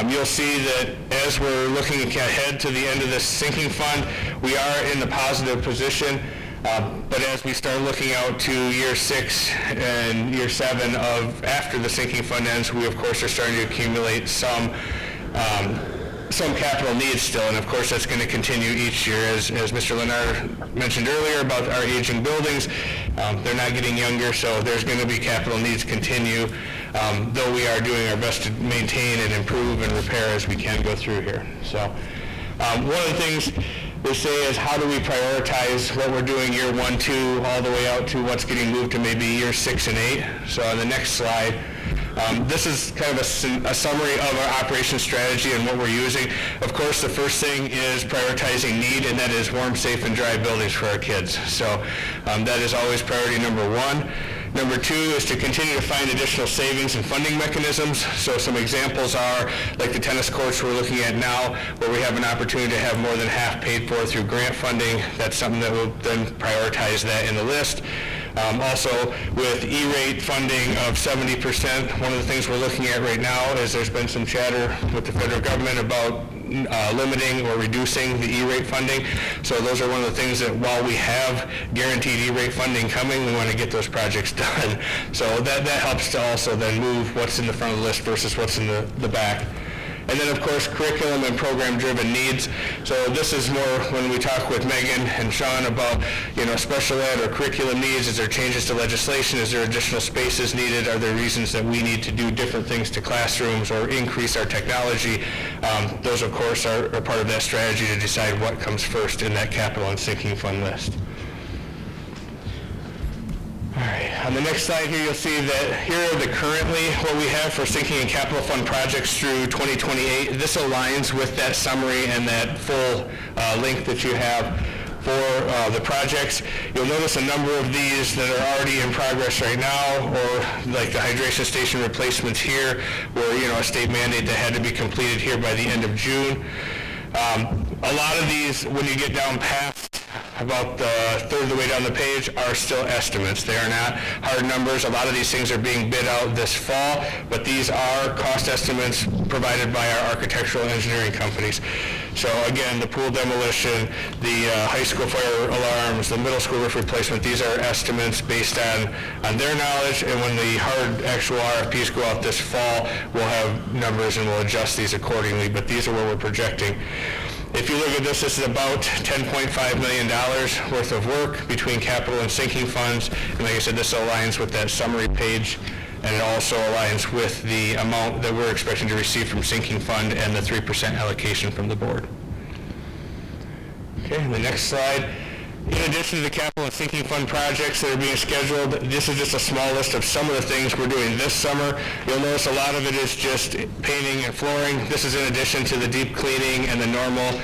You'll see that as we're looking ahead to the end of this sinking fund, we are in the positive position. But as we start looking out to year 6 and year 7 of after the sinking fund ends, we of course are starting to accumulate some capital needs still, and of course that's going to continue each year. As Mr. Leonard mentioned earlier about our aging buildings, they're not getting younger, so there's going to be capital needs continue, though we are doing our best to maintain and improve and repair as we can go through here. So one of the things we say is, how do we prioritize what we're doing year 1, 2, all the way out to what's getting moved to maybe year 6 and 8. So on the next slide, This is kind of a summary of our operations strategy and what we're using. Of course, the first thing is prioritizing need, and that is warm, safe, and dry buildings for our kids. So that is always priority number one. Number two is to continue to find additional savings and funding mechanisms. So some examples are like the tennis courts we're looking at now, where we have an opportunity to have more than half paid for through grant funding. That's something that we'll then prioritize that in the list. Also, with E-rate funding of 70%, one of the things we're looking at right now is there's been some chatter with the federal government about limiting or reducing the E-rate funding. So those are one of the things that while we have guaranteed E-rate funding coming, we want to get those projects done. So that helps to also then move what's in the front of the list versus what's in the back. And then, of course, curriculum and program-driven needs. So this is more when we talk with Megan and Sean about, special ed or curriculum needs. Is there changes to legislation? Is there additional spaces needed? Are there reasons that we need to do different things to classrooms or increase our technology? Those, of course, are part of that strategy to decide what comes first in that capital and sinking fund list. All right, on the next slide here, you'll see that here are currently what we have for sinking and capital fund projects through 2028. This aligns with that summary and that full link that you have for the projects. You'll notice a number of these that are already in progress right now, or like the hydration station replacements here, where a state mandate that had to be completed here by the end of June. A lot of these, when you get down past about a third of the way down the page, are still estimates. They are not hard numbers. A lot of these things are being bid out this fall, but these are cost estimates provided by our architectural engineering companies. So again, the pool demolition, the high school fire alarms, the middle school roof replacement, these are estimates based on their knowledge, and when the hard actual RFPs go out this fall, we'll have numbers and we'll adjust these accordingly, but these are what we're projecting. If you look at this is about $10.5 million worth of work between capital and sinking funds. And like I said, this aligns with that summary page, and it also aligns with the amount that we're expecting to receive from sinking fund and the 3% allocation from the board. Okay, the next slide. In addition to the capital and sinking fund projects that are being scheduled, this is just a small list of some of the things we're doing this summer. You'll notice a lot of it is just painting and flooring. This is in addition to the deep cleaning and the normal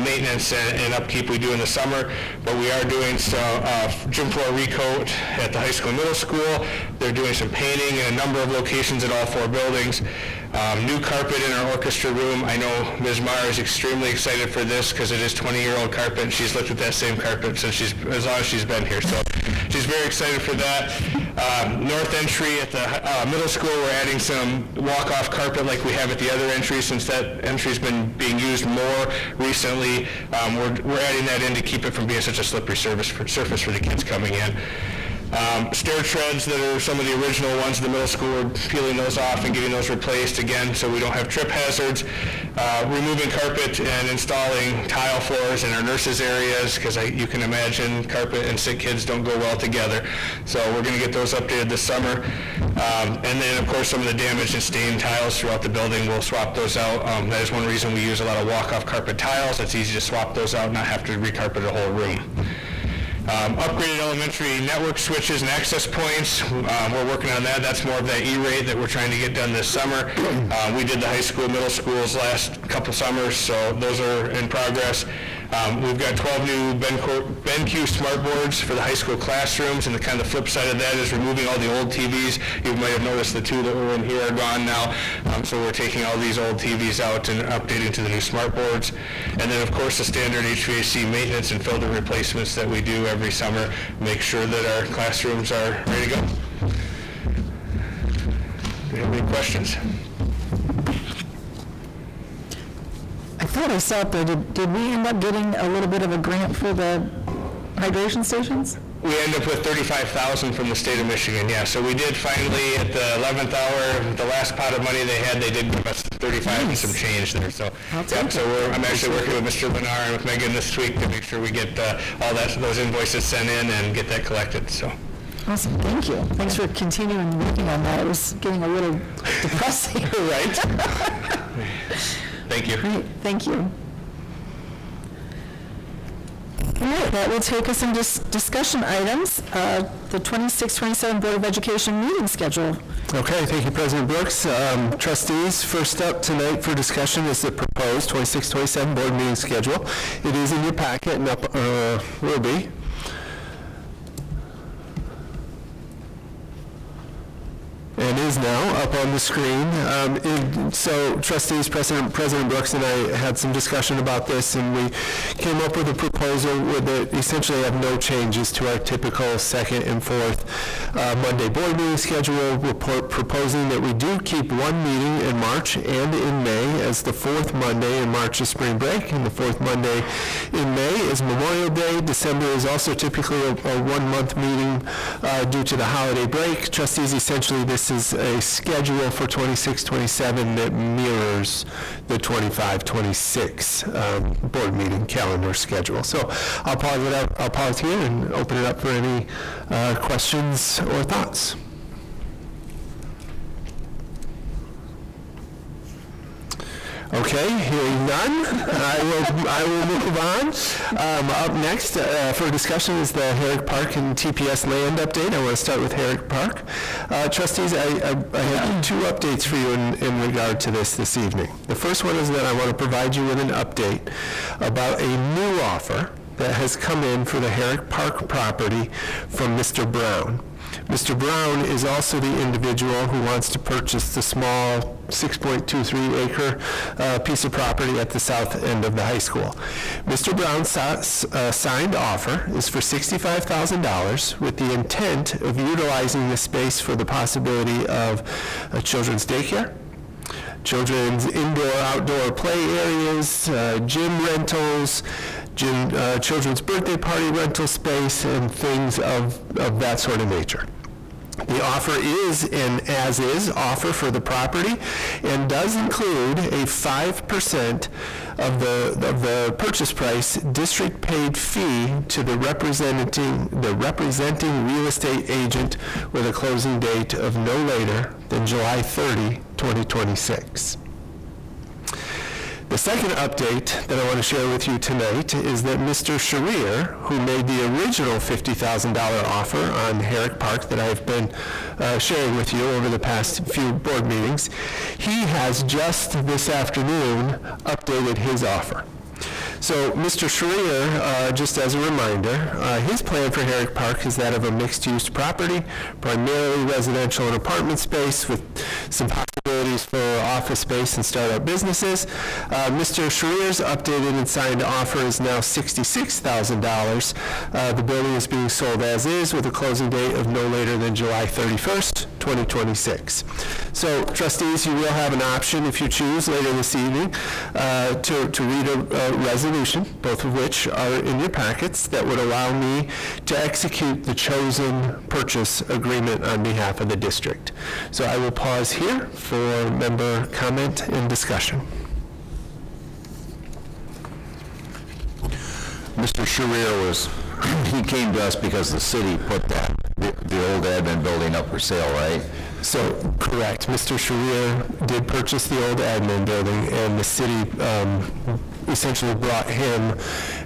maintenance and upkeep we do in the summer. But we are doing some gym floor recoat at the high school and middle school. They're doing some painting in a number of locations at all 4 buildings. New carpet in our orchestra room. I know Ms. Meyer is extremely excited for this because it is 20-year-old carpet, and she's looked at that same carpet since as long as she's been here. So she's very excited for that. North entry at the middle school, we're adding some walk-off carpet like we have at the other entry, since that entry's been being used more recently. We're adding that in to keep it from being such a slippery surface for the kids coming in. Stair treads that are some of the original ones in the middle school, we're peeling those off and getting those replaced again so we don't have trip hazards. Removing carpet and installing tile floors in our nurses' areas, because you can imagine carpet and sick kids don't go well together. So we're going to get those updated this summer. And then, of course, some of the damaged and stained tiles throughout the building, we'll swap those out. That is one reason we use a lot of walk-off carpet tiles. It's easy to swap those out and not have to recarpet a whole room. Upgraded elementary network switches and access points. We're working on that. That's more of that E-rate that we're trying to get done this summer. We did the high school, middle schools last couple summers, so those are in progress. We've got 12 new BenQ smart boards for the high school classrooms, and the kind of flip side of that is removing all the old TVs. You might have noticed the 2 that were in here are gone now, so we're taking all these old TVs out and updating to the new smart boards. And then, of course, the standard HVAC maintenance and filter replacements that we do every summer, make sure that our classrooms are ready to go. Do you have any questions? I thought I saw it there. Did we end up getting a little bit of a grant for the hydration stations? We end up with $35,000 from the state of Michigan, yeah. So we did finally, at the 11th hour, the last pot of money they had, they did give us 35 and some change there. So, yeah, so I'm actually working with Mr. Lenar and with Megan this week to make sure we get all those invoices sent in and get that collected. So. Awesome, thank you. Thanks for continuing working on that. It was getting a little depressing. Right. Thank you. Great, thank you. All right, that will take us into discussion items, the 26-27 Board of Education meeting schedule. Okay, thank you, President Brooks. Trustees, first up tonight for discussion is the proposed 26-27 board meeting schedule. It is in your packet and up, will be. And is now up on the screen. So trustees, President Brooks and I had some discussion about this, and we came up with a proposal that essentially have no changes to our typical second and fourth Monday board meeting schedule, proposing that we do keep one meeting in March and in May, as the fourth Monday in March is spring break, and the fourth Monday in May is Memorial Day. December is also typically a one-month meeting due to the holiday break. Trustees, essentially this is a schedule for 26-27 that mirrors the 25-26 board meeting calendar schedule. So I'll pause here and open it up for any questions or thoughts. Okay, hearing none, I will move on. Up next for discussion is the Herrick Park and TPS land update. I want to start with Herrick Park. Trustees, I have two updates for you in regard to this evening. The first one is that I want to provide you with an update about a new offer that has come in for the Herrick Park property from Mr. Brown. Mr. Brown is also the individual who wants to purchase the small 6.23 acre piece of property at the south end of the high school. Mr. Brown's signed offer is for $65,000 with the intent of utilizing the space for the possibility of a children's daycare, children's indoor-outdoor play areas, gym rentals, children's birthday party rental space, and things of that sort of nature. The offer is an as-is offer for the property and does include a 5% of the purchase price district-paid fee to the representing real estate agent with a closing date of no later than July 30, 2026. The second update that I want to share with you tonight is that Mr. Sharir, who made the original $50,000 offer on Herrick Park that I've been sharing with you over the past few board meetings, he has just this afternoon updated his offer. So Mr. Sharir, just as a reminder, his plan for Herrick Park is that of a mixed-use property, primarily residential and apartment space with some possibilities for office space and startup businesses. Mr. Sharir's updated and signed offer is now $66,000. The building is being sold as is with a closing date of no later than July 31st, 2026. So trustees, you will have an option if you choose later this evening to read a resolution, both of which are in your packets, that would allow me to execute the chosen purchase agreement on behalf of the district. So I will pause here for member comment and discussion. Mr. Sharir he came to us because the city put the old admin building up for sale, right? So, correct. Mr. Sharir did purchase the old admin building, and the city essentially brought him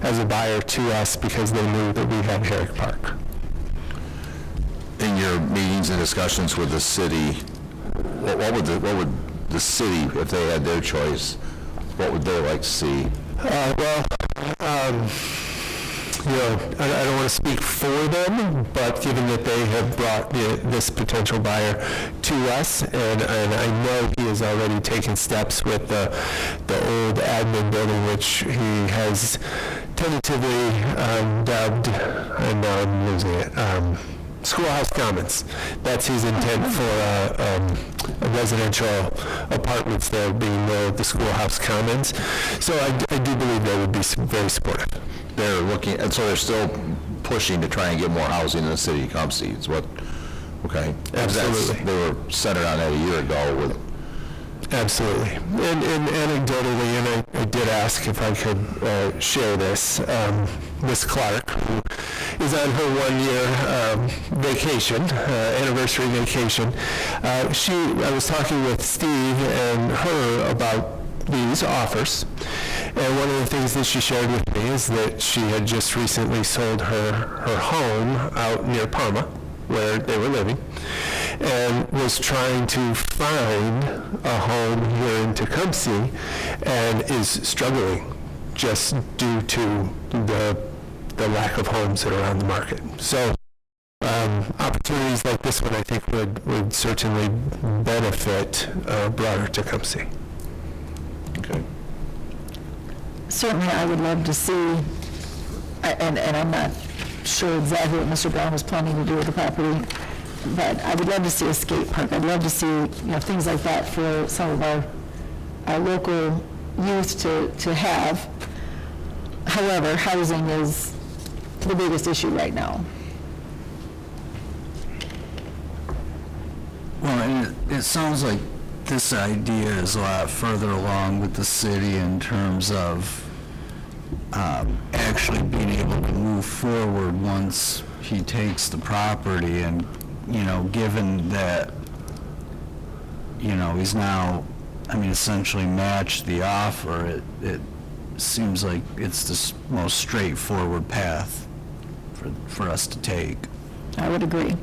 as a buyer to us because they knew that we had Herrick Park. In your meetings and discussions with the city, what would the city, if they had their choice, what would they like to see? I don't want to speak for them, but given that they have brought this potential buyer to us, and I know he has already taken steps with the old admin building, which he has tentatively dubbed, and now I'm losing it, Schoolhouse Commons. That's his intent for residential apartments there being the Schoolhouse Commons. So I do believe they would be very supportive. They're looking, and so they're still pushing to try and get more housing in the city of Tecumseh. It's what, okay. Absolutely. They were centered on that a year ago with. Absolutely. And anecdotally, and I did ask if I could share this, Miss Clark, who is on her one-year vacation, anniversary vacation. I was talking with Steve and her about these offers. And one of the things that she shared with me is that she had just recently sold her home out near Parma, where they were living, and was trying to find a home here in Tecumseh, and is struggling just due to the lack of homes that are on the market. So opportunities like this one, I think, would certainly benefit broader Tecumseh. Okay. Certainly, I would love to see, and I'm not sure exactly what Mr. Brown was planning to do with the property, but I would love to see a skate park. I'd love to see, things like that for some of our local youth to have. However, housing is the biggest issue right now. Well, and it sounds like this idea is a lot further along with the city in terms of actually being able to move forward once he takes the property, and, given that, he's now, essentially matched the offer, it seems like it's the most straightforward path for us to take. I would agree.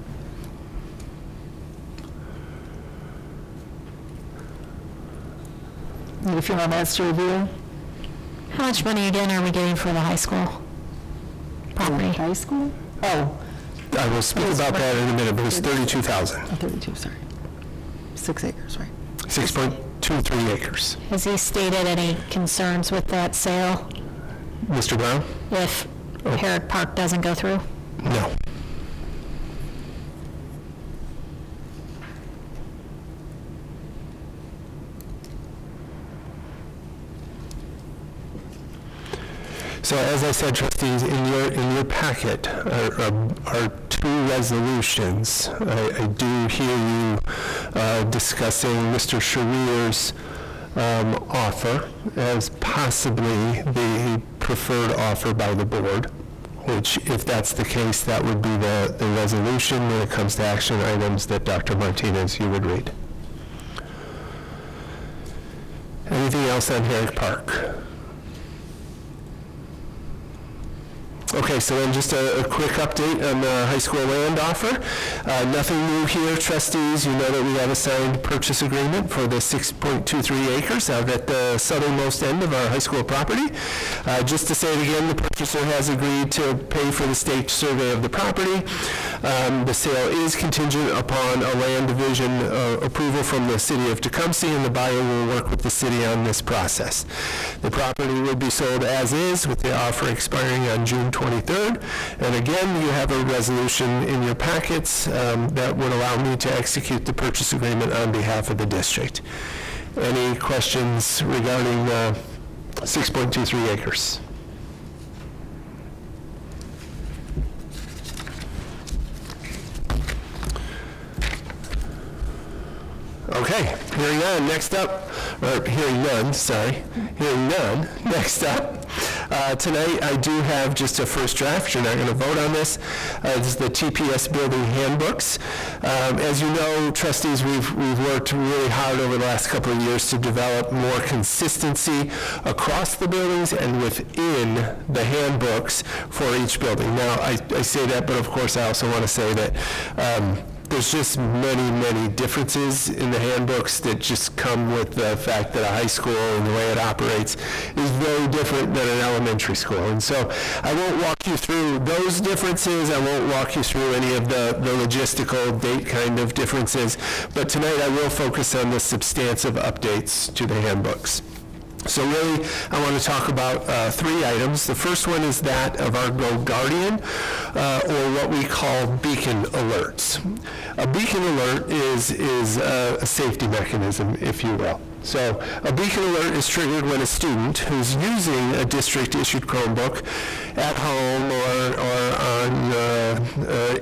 Need a few more minutes to review. How much money again are we getting for the high school property? High school? Oh, I will speak about that in a minute, but it's $32,000. 32, sorry. 6 acres, right? 6.23 acres. Has he stated any concerns with that sale Mr. Brown? if Herrick Park doesn't go through? No. So as I said, trustees, in your packet are two resolutions. I do hear you discussing Mr. Sherrier's offer as possibly the preferred offer by the board, which, if that's the case, that would be the resolution when it comes to action items that Dr. Martinez, you would read. Anything else on Herrick Park? Okay, so then just a quick update on the high school land offer. Nothing new here, trustees. You know that we have a signed purchase agreement for the 6.23 acres out at the southernmost end of our high school property. Just to say it again, the purchaser has agreed to pay for the state survey of the property. The sale is contingent upon a land division approval from the city of Tecumseh, and the buyer will work with the city on this process. The property will be sold as is, with the offer expiring on June 23rd. And again, you have a resolution in your packets that would allow me to execute the purchase agreement on behalf of the district. Any questions regarding 6.23 acres? Okay, hearing none, next up, or hearing none, sorry, hearing none, next up. Tonight, I do have just a first draft. You're not going to vote on this. This is the TPS Building Handbooks. As you know, trustees, we've worked really hard over the last couple of years to develop more consistency across the buildings and within the handbooks for each building. Now, I say that, but of course, I also want to say that there's just many differences in the handbooks that just come with the fact that a high school and the way it operates is very different than an elementary school. And so I won't walk you through those differences. I won't walk you through any of the logistical date kind of differences. But tonight I will focus on the substantive updates to the handbooks. So really, I want to talk about three items. The first one is that of our Go Guardian, or what we call beacon alerts. A beacon alert is a safety mechanism, if you will. So a beacon alert is triggered when a student who's using a district-issued Chromebook at home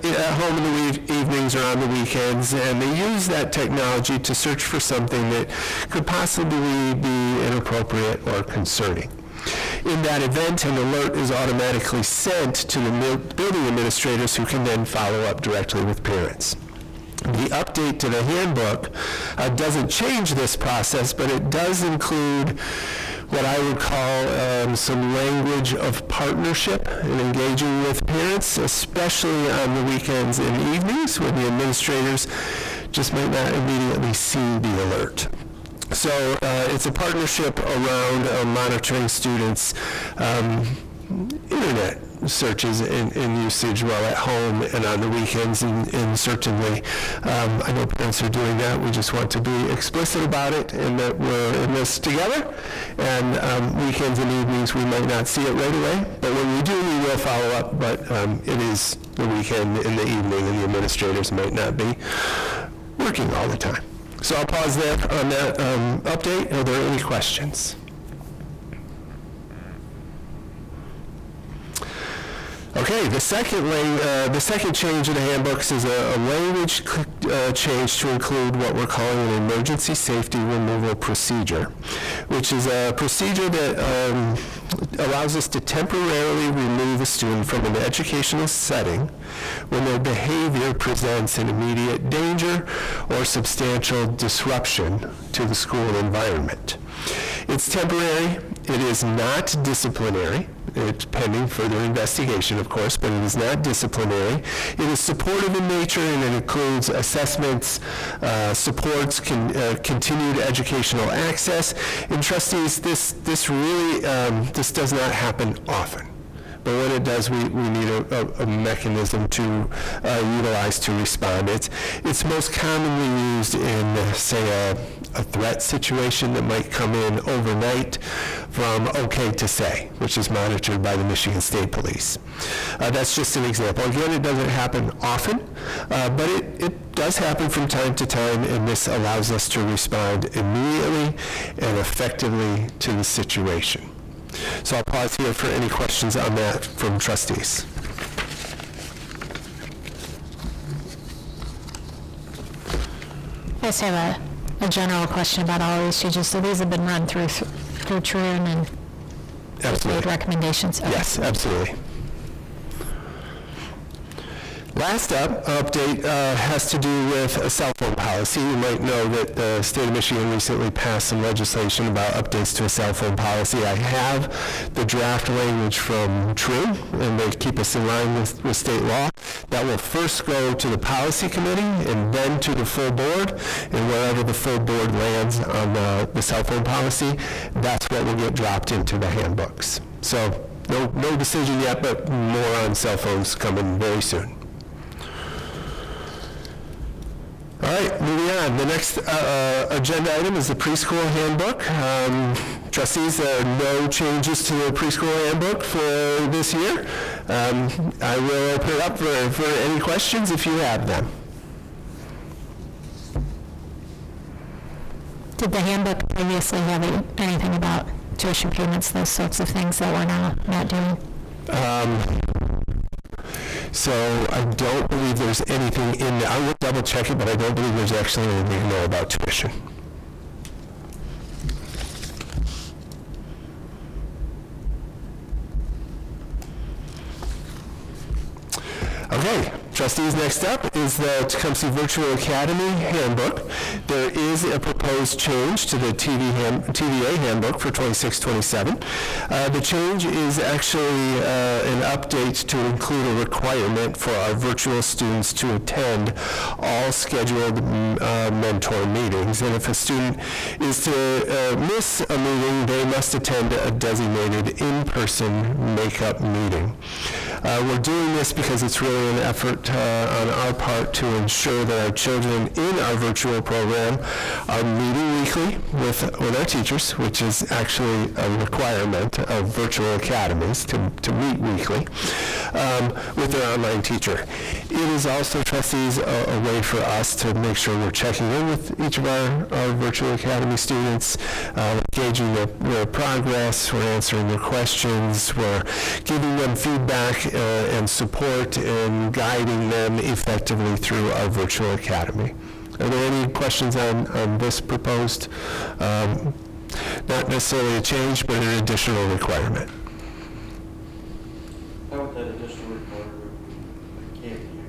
at home in the evenings or on the weekends, and they use that technology to search for something that could possibly be inappropriate or concerning. In that event, an alert is automatically sent to the building administrators, who can then follow up directly with parents. The update to the handbook doesn't change this process, but it does include what I would call some language of partnership in engaging with parents, especially on the weekends and evenings when the administrators just might not immediately see the alert. So it's a partnership around monitoring students' internet searches and usage while at home and on the weekends, and certainly I know parents are doing that. We just want to be explicit about it and that we're in this together, and weekends and evenings we might not see it right away, but when we do we will follow up, but it is the weekend and the evening and the administrators might not be working all the time. So I'll pause there on that update. Are there any questions? Okay, the second change in the handbooks is a language change to include what we're calling an emergency safety removal procedure, which is a procedure that allows us to temporarily remove a student from an educational setting when their behavior presents an immediate danger or substantial disruption to the school environment. It's temporary. It is not disciplinary. It's pending further investigation, of course, but it is not disciplinary. It is supportive in nature, and it includes assessments, supports, continued educational access. And trustees, this does not happen often. But when it does, we need a mechanism to utilize to respond. It's most commonly used in, say, a threat situation that might come in overnight from OK to say, which is monitored by the Michigan State Police. That's just an example. Again, it doesn't happen often, but it does happen from time to time, and this allows us to respond immediately and effectively to the situation. So I'll pause here for any questions on that from trustees. I just have a general question about all these changes. So these have been run through QUORUM and made recommendations? Okay. Yes, absolutely. Last update has to do with a cell phone policy. You might know that the state of Michigan recently passed some legislation about updates to a cell phone policy. I have the draft language from TRIM, and they keep us in line with state law. That will first go to the policy committee and then to the full board, and wherever the full board lands on the cell phone policy, that's what will get dropped into the handbooks. So no decision yet, but more on cell phones coming very soon. All right, moving on. The next agenda item is the preschool handbook. Trustees, there are no changes to the preschool handbook for this year. I will open it up for any questions if you have them. Did the handbook previously have anything about tuition payments, those sorts of things that we're not doing? So I don't believe there's anything in there. I will double check it, but I don't believe there's actually anything in there about tuition. Okay, trustees, next up is the Tecumseh Virtual Academy Handbook. There is a proposed change to the TVA handbook for 26-27. The change is actually an update to include a requirement for our virtual students to attend all scheduled mentor meetings. And if a student is to miss a meeting, they must attend a designated in-person make-up meeting. We're doing this because it's really an effort on our part to ensure that our children in our virtual program are meeting weekly with our teachers, which is actually a requirement of virtual academies to meet weekly with their online teacher. It is also, trustees, a way for us to make sure we're checking in with each of our virtual academy students, gauging their progress, we're answering their questions, we're giving them feedback and support and guiding them effectively through our virtual academy. Are there any questions on this proposed, not necessarily a change, but an additional requirement? How would that additional requirement can't be a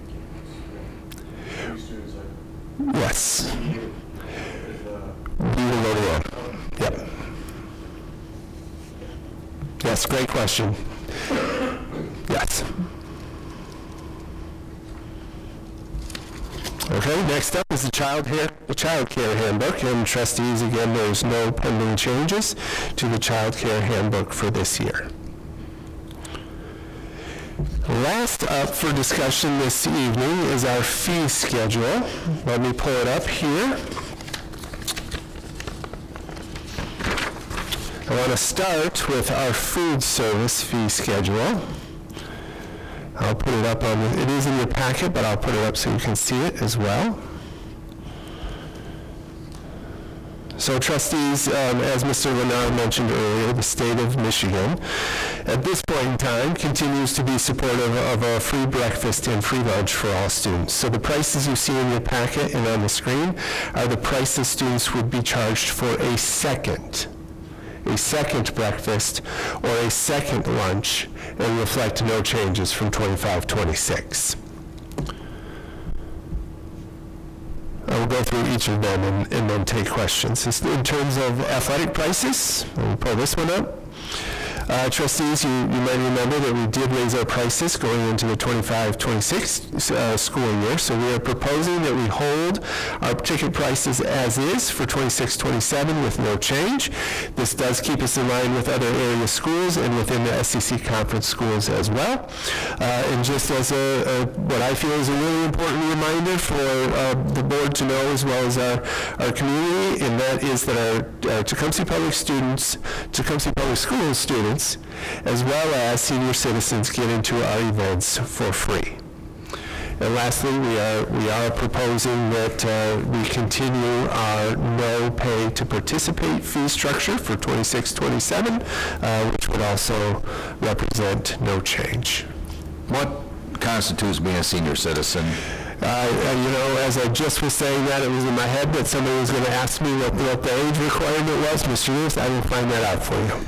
campus? Students are Yes. We will go to them. Yep. Yes, great question. Yes. Okay, next up is the child care handbook, and trustees, again, there's no pending changes to the child care handbook for this year. Last up for discussion this evening is our fee schedule. Let me pull it up here. I want to start with our food service fee schedule. I'll put it up on, it is in your packet, but I'll put it up so you can see it as well. So trustees, as Mr. Lennard mentioned earlier, the state of Michigan, at this point in time, continues to be supportive of a free breakfast and free lunch for all students. So the prices you see in your packet and on the screen are the prices students would be charged for a second breakfast or a second lunch, and reflect no changes from 25-26. I will go through each of them and then take questions. In terms of athletic prices, let me pull this one up. Trustees, you might remember that we did raise our prices going into the 25-26 school year, so we are proposing that we hold our ticket prices as is for 26-27 with no change. This does keep us in line with other area schools and within the SEC conference schools as well. And just as what I feel is a really important reminder for the board to know, as well as our community, and that is that our Tecumseh Public Schools students, as well as senior citizens, get into our events for free. And lastly, we are proposing that we continue our no pay to participate fee structure for 26-27, which would also represent no change. What constitutes being a senior citizen? As I just was saying that, it was in my head that somebody was going to ask me what the age requirement was. Mr. Lewis, I will find that out for you.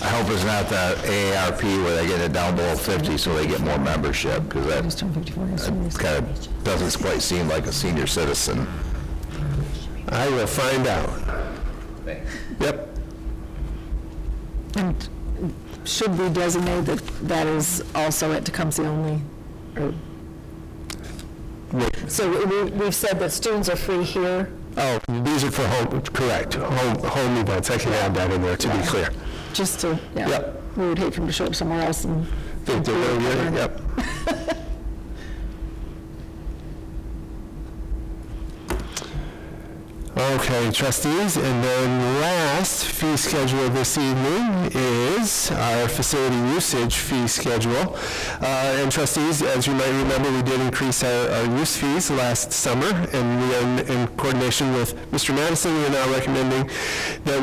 I hope it's not the AARP where they get it down below 50 so they get more membership, because that kind of doesn't quite seem like a senior citizen. I will find out. Yep. And should we designate that is also at Tecumseh only? So we've said that students are free here? Oh, these are for home, correct, home events. I can add that in there to be clear. Just to, Yep. We would hate for them to show up somewhere else and... Think they're really good? Yep. Okay, trustees, and then last fee schedule this evening is our facility usage fee schedule. And trustees, as you might remember, we did increase our use fees last summer, and we are in coordination with Mr. Madison. We are now recommending that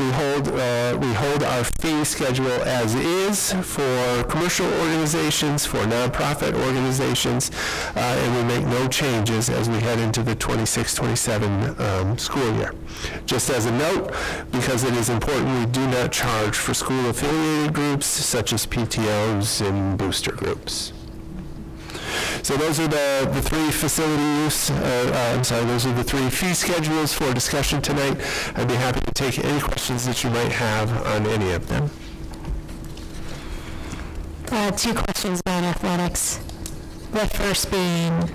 we hold our fee schedule as is for commercial organizations, for nonprofit organizations, and we make no changes as we head into the 26-27 school year. Just as a note, because it is important, we do not charge for school-affiliated groups such as PTOs and booster groups. So those are the three facility use, those are the three fee schedules for discussion tonight. I'd be happy to take any questions that you might have on any of them. Two questions about athletics. The first being,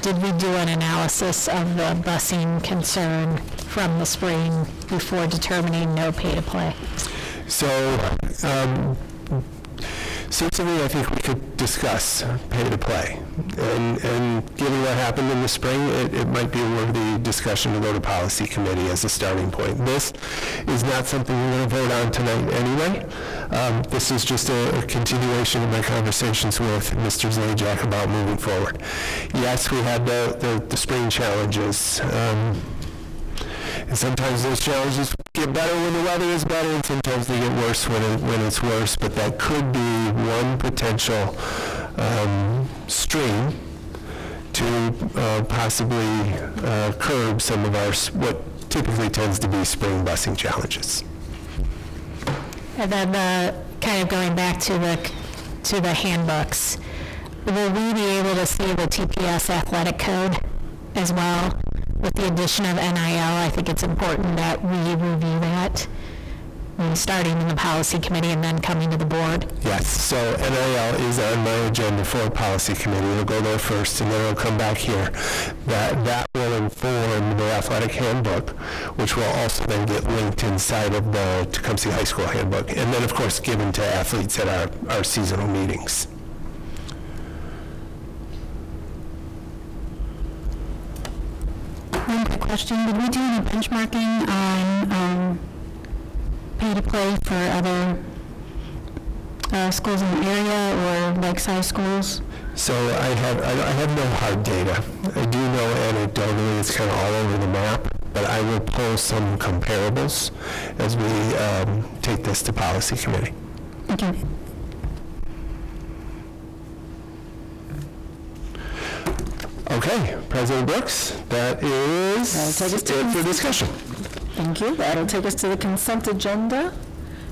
did we do an analysis of the busing concern from the spring before determining no pay to play? So, certainly I think we could discuss pay to play. And given what happened in the spring, it might be a worthy discussion to go to policy committee as a starting point. This is not something we're going to vote on tonight anyway. This is just a continuation of my conversations with Mr. Zajac about moving forward. Yes, we had the spring challenges. And sometimes those challenges get better when the weather is better, and sometimes they get worse when it's worse. But that could be one potential stream to possibly curb some of our what typically tends to be spring busing challenges. And then kind of going back to the handbooks, will we be able to see the TPS athletic code as well? with the addition of NIL, I think it's important that we review that, starting in the policy committee and then coming to the board. Yes, so NIL is on my agenda for policy committee. It'll go there first, and then it'll come back here. That will inform the athletic handbook, which will also then get linked inside of the Tecumseh High School handbook, and then, of course, given to athletes at our seasonal meetings. One quick question, did we do any benchmarking on pay to play for other schools in the area or like-sized schools? So I have no hard data. I do know anecdotally it's kind of all over the map, but I will pull some comparables as we take this to policy committee. Thank you. Okay, President Brooks, that is it for discussion. Thank you. That'll take us to the consent agenda.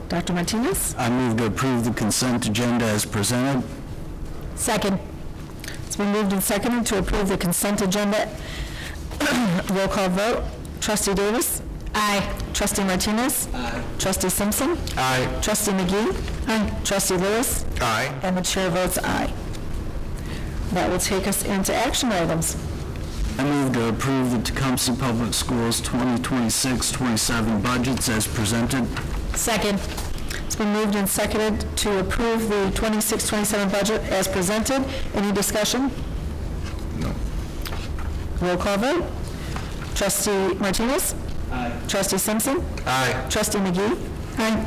Dr. Martinez? I move to approve the consent agenda as presented. Second. It's been moved and seconded to approve the consent agenda. Roll call vote. Trustee Davis? Aye. Trustee Martinez? Aye. Trustee Simpson? Aye. Trustee McGee? Aye. Trustee Lewis? Aye. And the chair votes aye. That will take us into action items. I move to approve the Tecumseh Public Schools 2026-27 budgets as presented. Second. It's been moved and seconded to approve the 26-27 budget as presented. Any discussion? No. Roll call vote. Trustee Martinez? Aye. Trustee Simpson? Aye. Trustee McGee? Aye.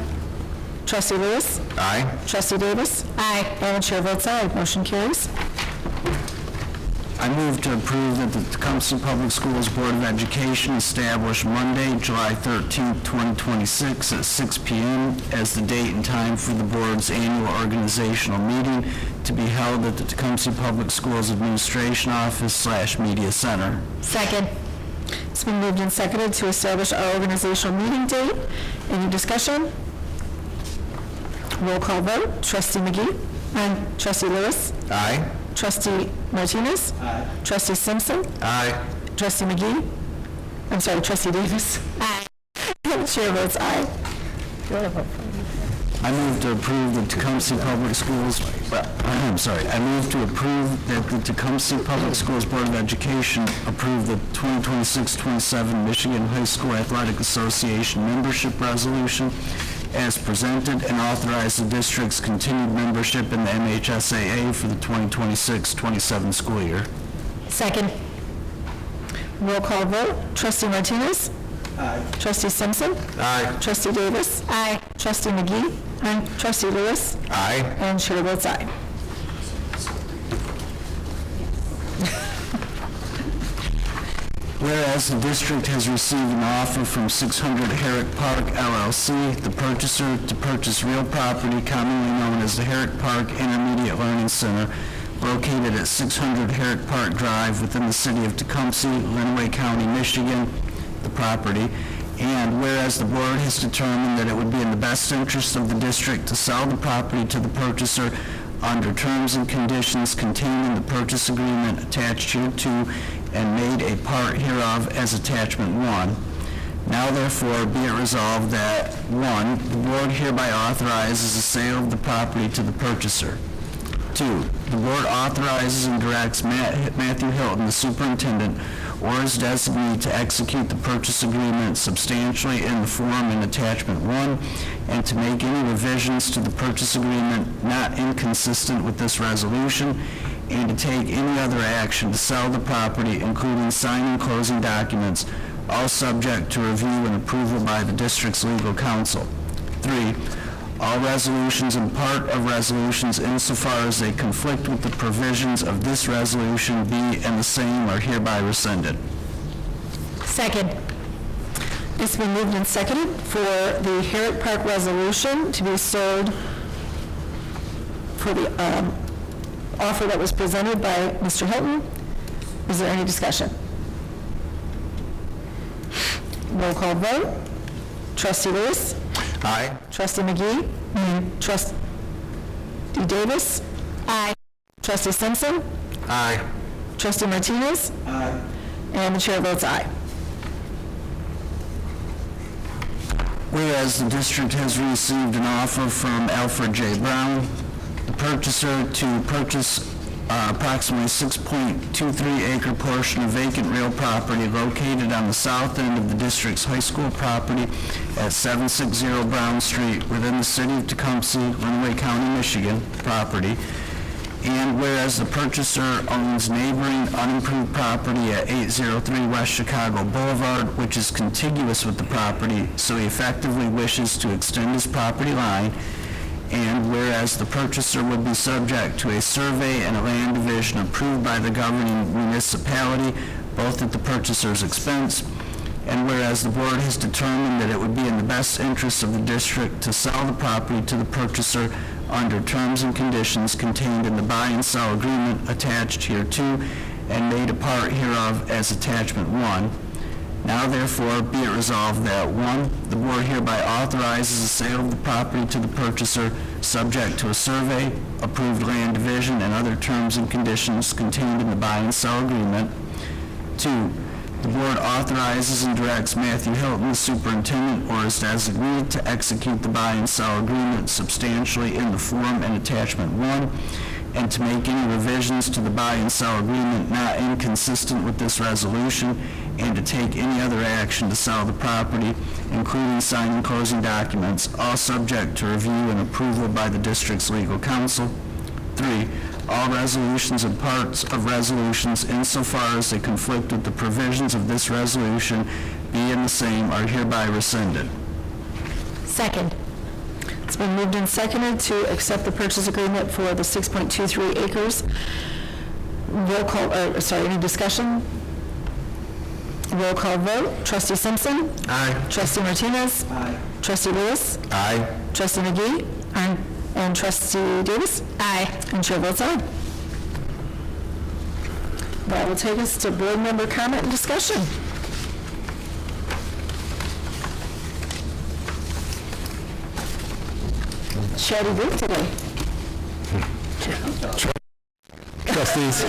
Trustee Lewis? Aye. Trustee Davis? Aye. And the chair votes aye. Motion carries. I move to approve that the Tecumseh Public Schools Board of Education establish Monday, July 13th, 2026 at 6 p.m. as the date and time for the board's annual organizational meeting to be held at the Tecumseh Public Schools Administration Office / Media Center. Second. It's been moved and seconded to establish our organizational meeting date. Any discussion? Roll call vote. Trustee McGee? Aye. Trustee Lewis? Aye. Trustee Martinez? Aye. Trustee Simpson? Aye. Trustee McGee? I'm sorry, Trustee Davis? Aye. The chair votes aye. I move to approve the Tecumseh Public Schools, I move to approve that the Tecumseh Public Schools Board of Education approve the 2026-27 Michigan High School Athletic Association membership resolution as presented and authorize the district's continued membership in the MHSAA for the 2026-27 school year. Second. Roll call vote. Trustee Martinez? Aye. Trustee Simpson? Aye. Trustee Davis? Aye. Trustee McGee? Aye. Trustee Lewis? Aye. And chair votes aye. Whereas the district has received an offer from 600 Herrick Park LLC, the purchaser, to purchase real property commonly known as the Herrick Park Intermediate Learning Center, located at 600 Herrick Park Drive within the city of Tecumseh, Lenawee County, Michigan, the property. And whereas the board has determined that it would be in the best interest of the district to sell the property to the purchaser under terms and conditions contained in the purchase agreement attached hereto and made a part hereof as attachment 1. Now therefore be it resolved that 1, the board hereby authorizes the sale of the property to the purchaser. 2, the board authorizes and directs Matthew Hilton, the superintendent, or his designee to execute the purchase agreement substantially in the form in attachment 1 and to make any revisions to the purchase agreement not inconsistent with this resolution and to take any other action to sell the property, including signing closing documents, all subject to review and approval by the district's legal counsel. 3, all resolutions and part of resolutions insofar as they conflict with the provisions of this resolution be and the same are hereby rescinded. Second. It's been moved and seconded for the Herrick Park resolution to be sold for the offer that was presented by Mr. Hilton. Is there any discussion? Roll call vote. Trustee Lewis? Aye. Trustee McGee? Trustee Davis? Aye. Trustee Simpson? Aye. Trustee Martinez? Aye. And the chair votes aye. Whereas the district has received an offer from Alfred J. Brown, the purchaser, to purchase approximately 6.23 acre portion of vacant real property located on the south end of the district's high school property at 760 Brown Street within the city of Tecumseh, Lenawee County, Michigan, property. And whereas the purchaser owns neighboring unimproved property at 803 West Chicago Boulevard, which is contiguous with the property, so he effectively wishes to extend his property line. And whereas the purchaser would be subject to a survey and a land division approved by the governing municipality, both at the purchaser's expense. And whereas the board has determined that it would be in the best interest of the district to sell the property to the purchaser under terms and conditions contained in the buy and sell agreement attached hereto and made a part hereof as attachment 1. Now therefore be it resolved that 1, the board hereby authorizes the sale of the property to the purchaser subject to a survey, approved land division, and other terms and conditions contained in the buy and sell agreement. 2, the board authorizes and directs Matthew Hilton, the superintendent, or as designated, to execute the buy and sell agreement substantially in the form and attachment 1, and to make any revisions to the buy and sell agreement not inconsistent with this resolution, and to take any other action to sell the property, including signing closing documents, all subject to review and approval by the district's legal counsel. 3, all resolutions and parts of resolutions insofar as they conflict with the provisions of this resolution, being the same, are hereby rescinded. Second. It's been moved and seconded to accept the purchase agreement for the 6.23 acres. Roll call, any discussion? Roll call vote. Trustee Simpson? Aye. Trustee Martinez? Aye. Trustee Lewis? Aye. Trustee McGee? Aye. And Trustee Davis? Aye. And chair votes aye. That will take us to board member comment and discussion. Chatty group today. Trustees,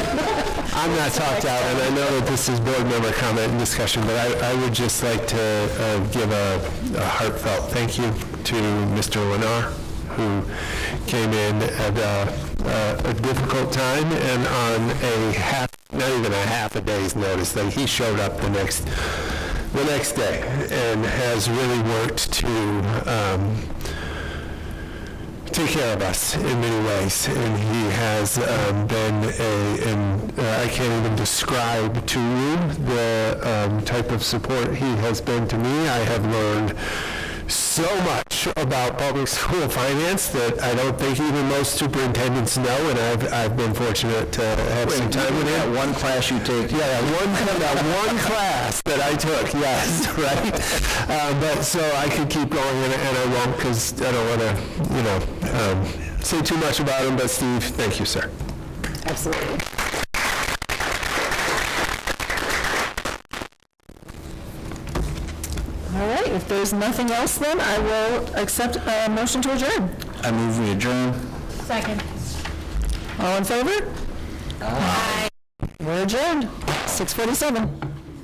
I'm not talked out, and I know that this is board member comment and discussion, but I would just like to give a heartfelt thank you to Mr. Lennar, who came in at a difficult time and on not even a half a day's notice, that he showed up the next day and has really worked to take care of us in many ways, and he has been I can't even describe to you the type of support he has been to me. I have learned so much about public school finance that I don't think even most superintendents know, and I've been fortunate to have some time with him. One class you take. Yeah, that one class that I took, yes, right? But so I could keep going, and I won't, because I don't want to, say too much about him, but Steve, thank you, sir. Absolutely. All right, if there's nothing else, then I will accept a motion to adjourn. I move we adjourn. Second. All in favor? Aye. We're adjourned, 6:47.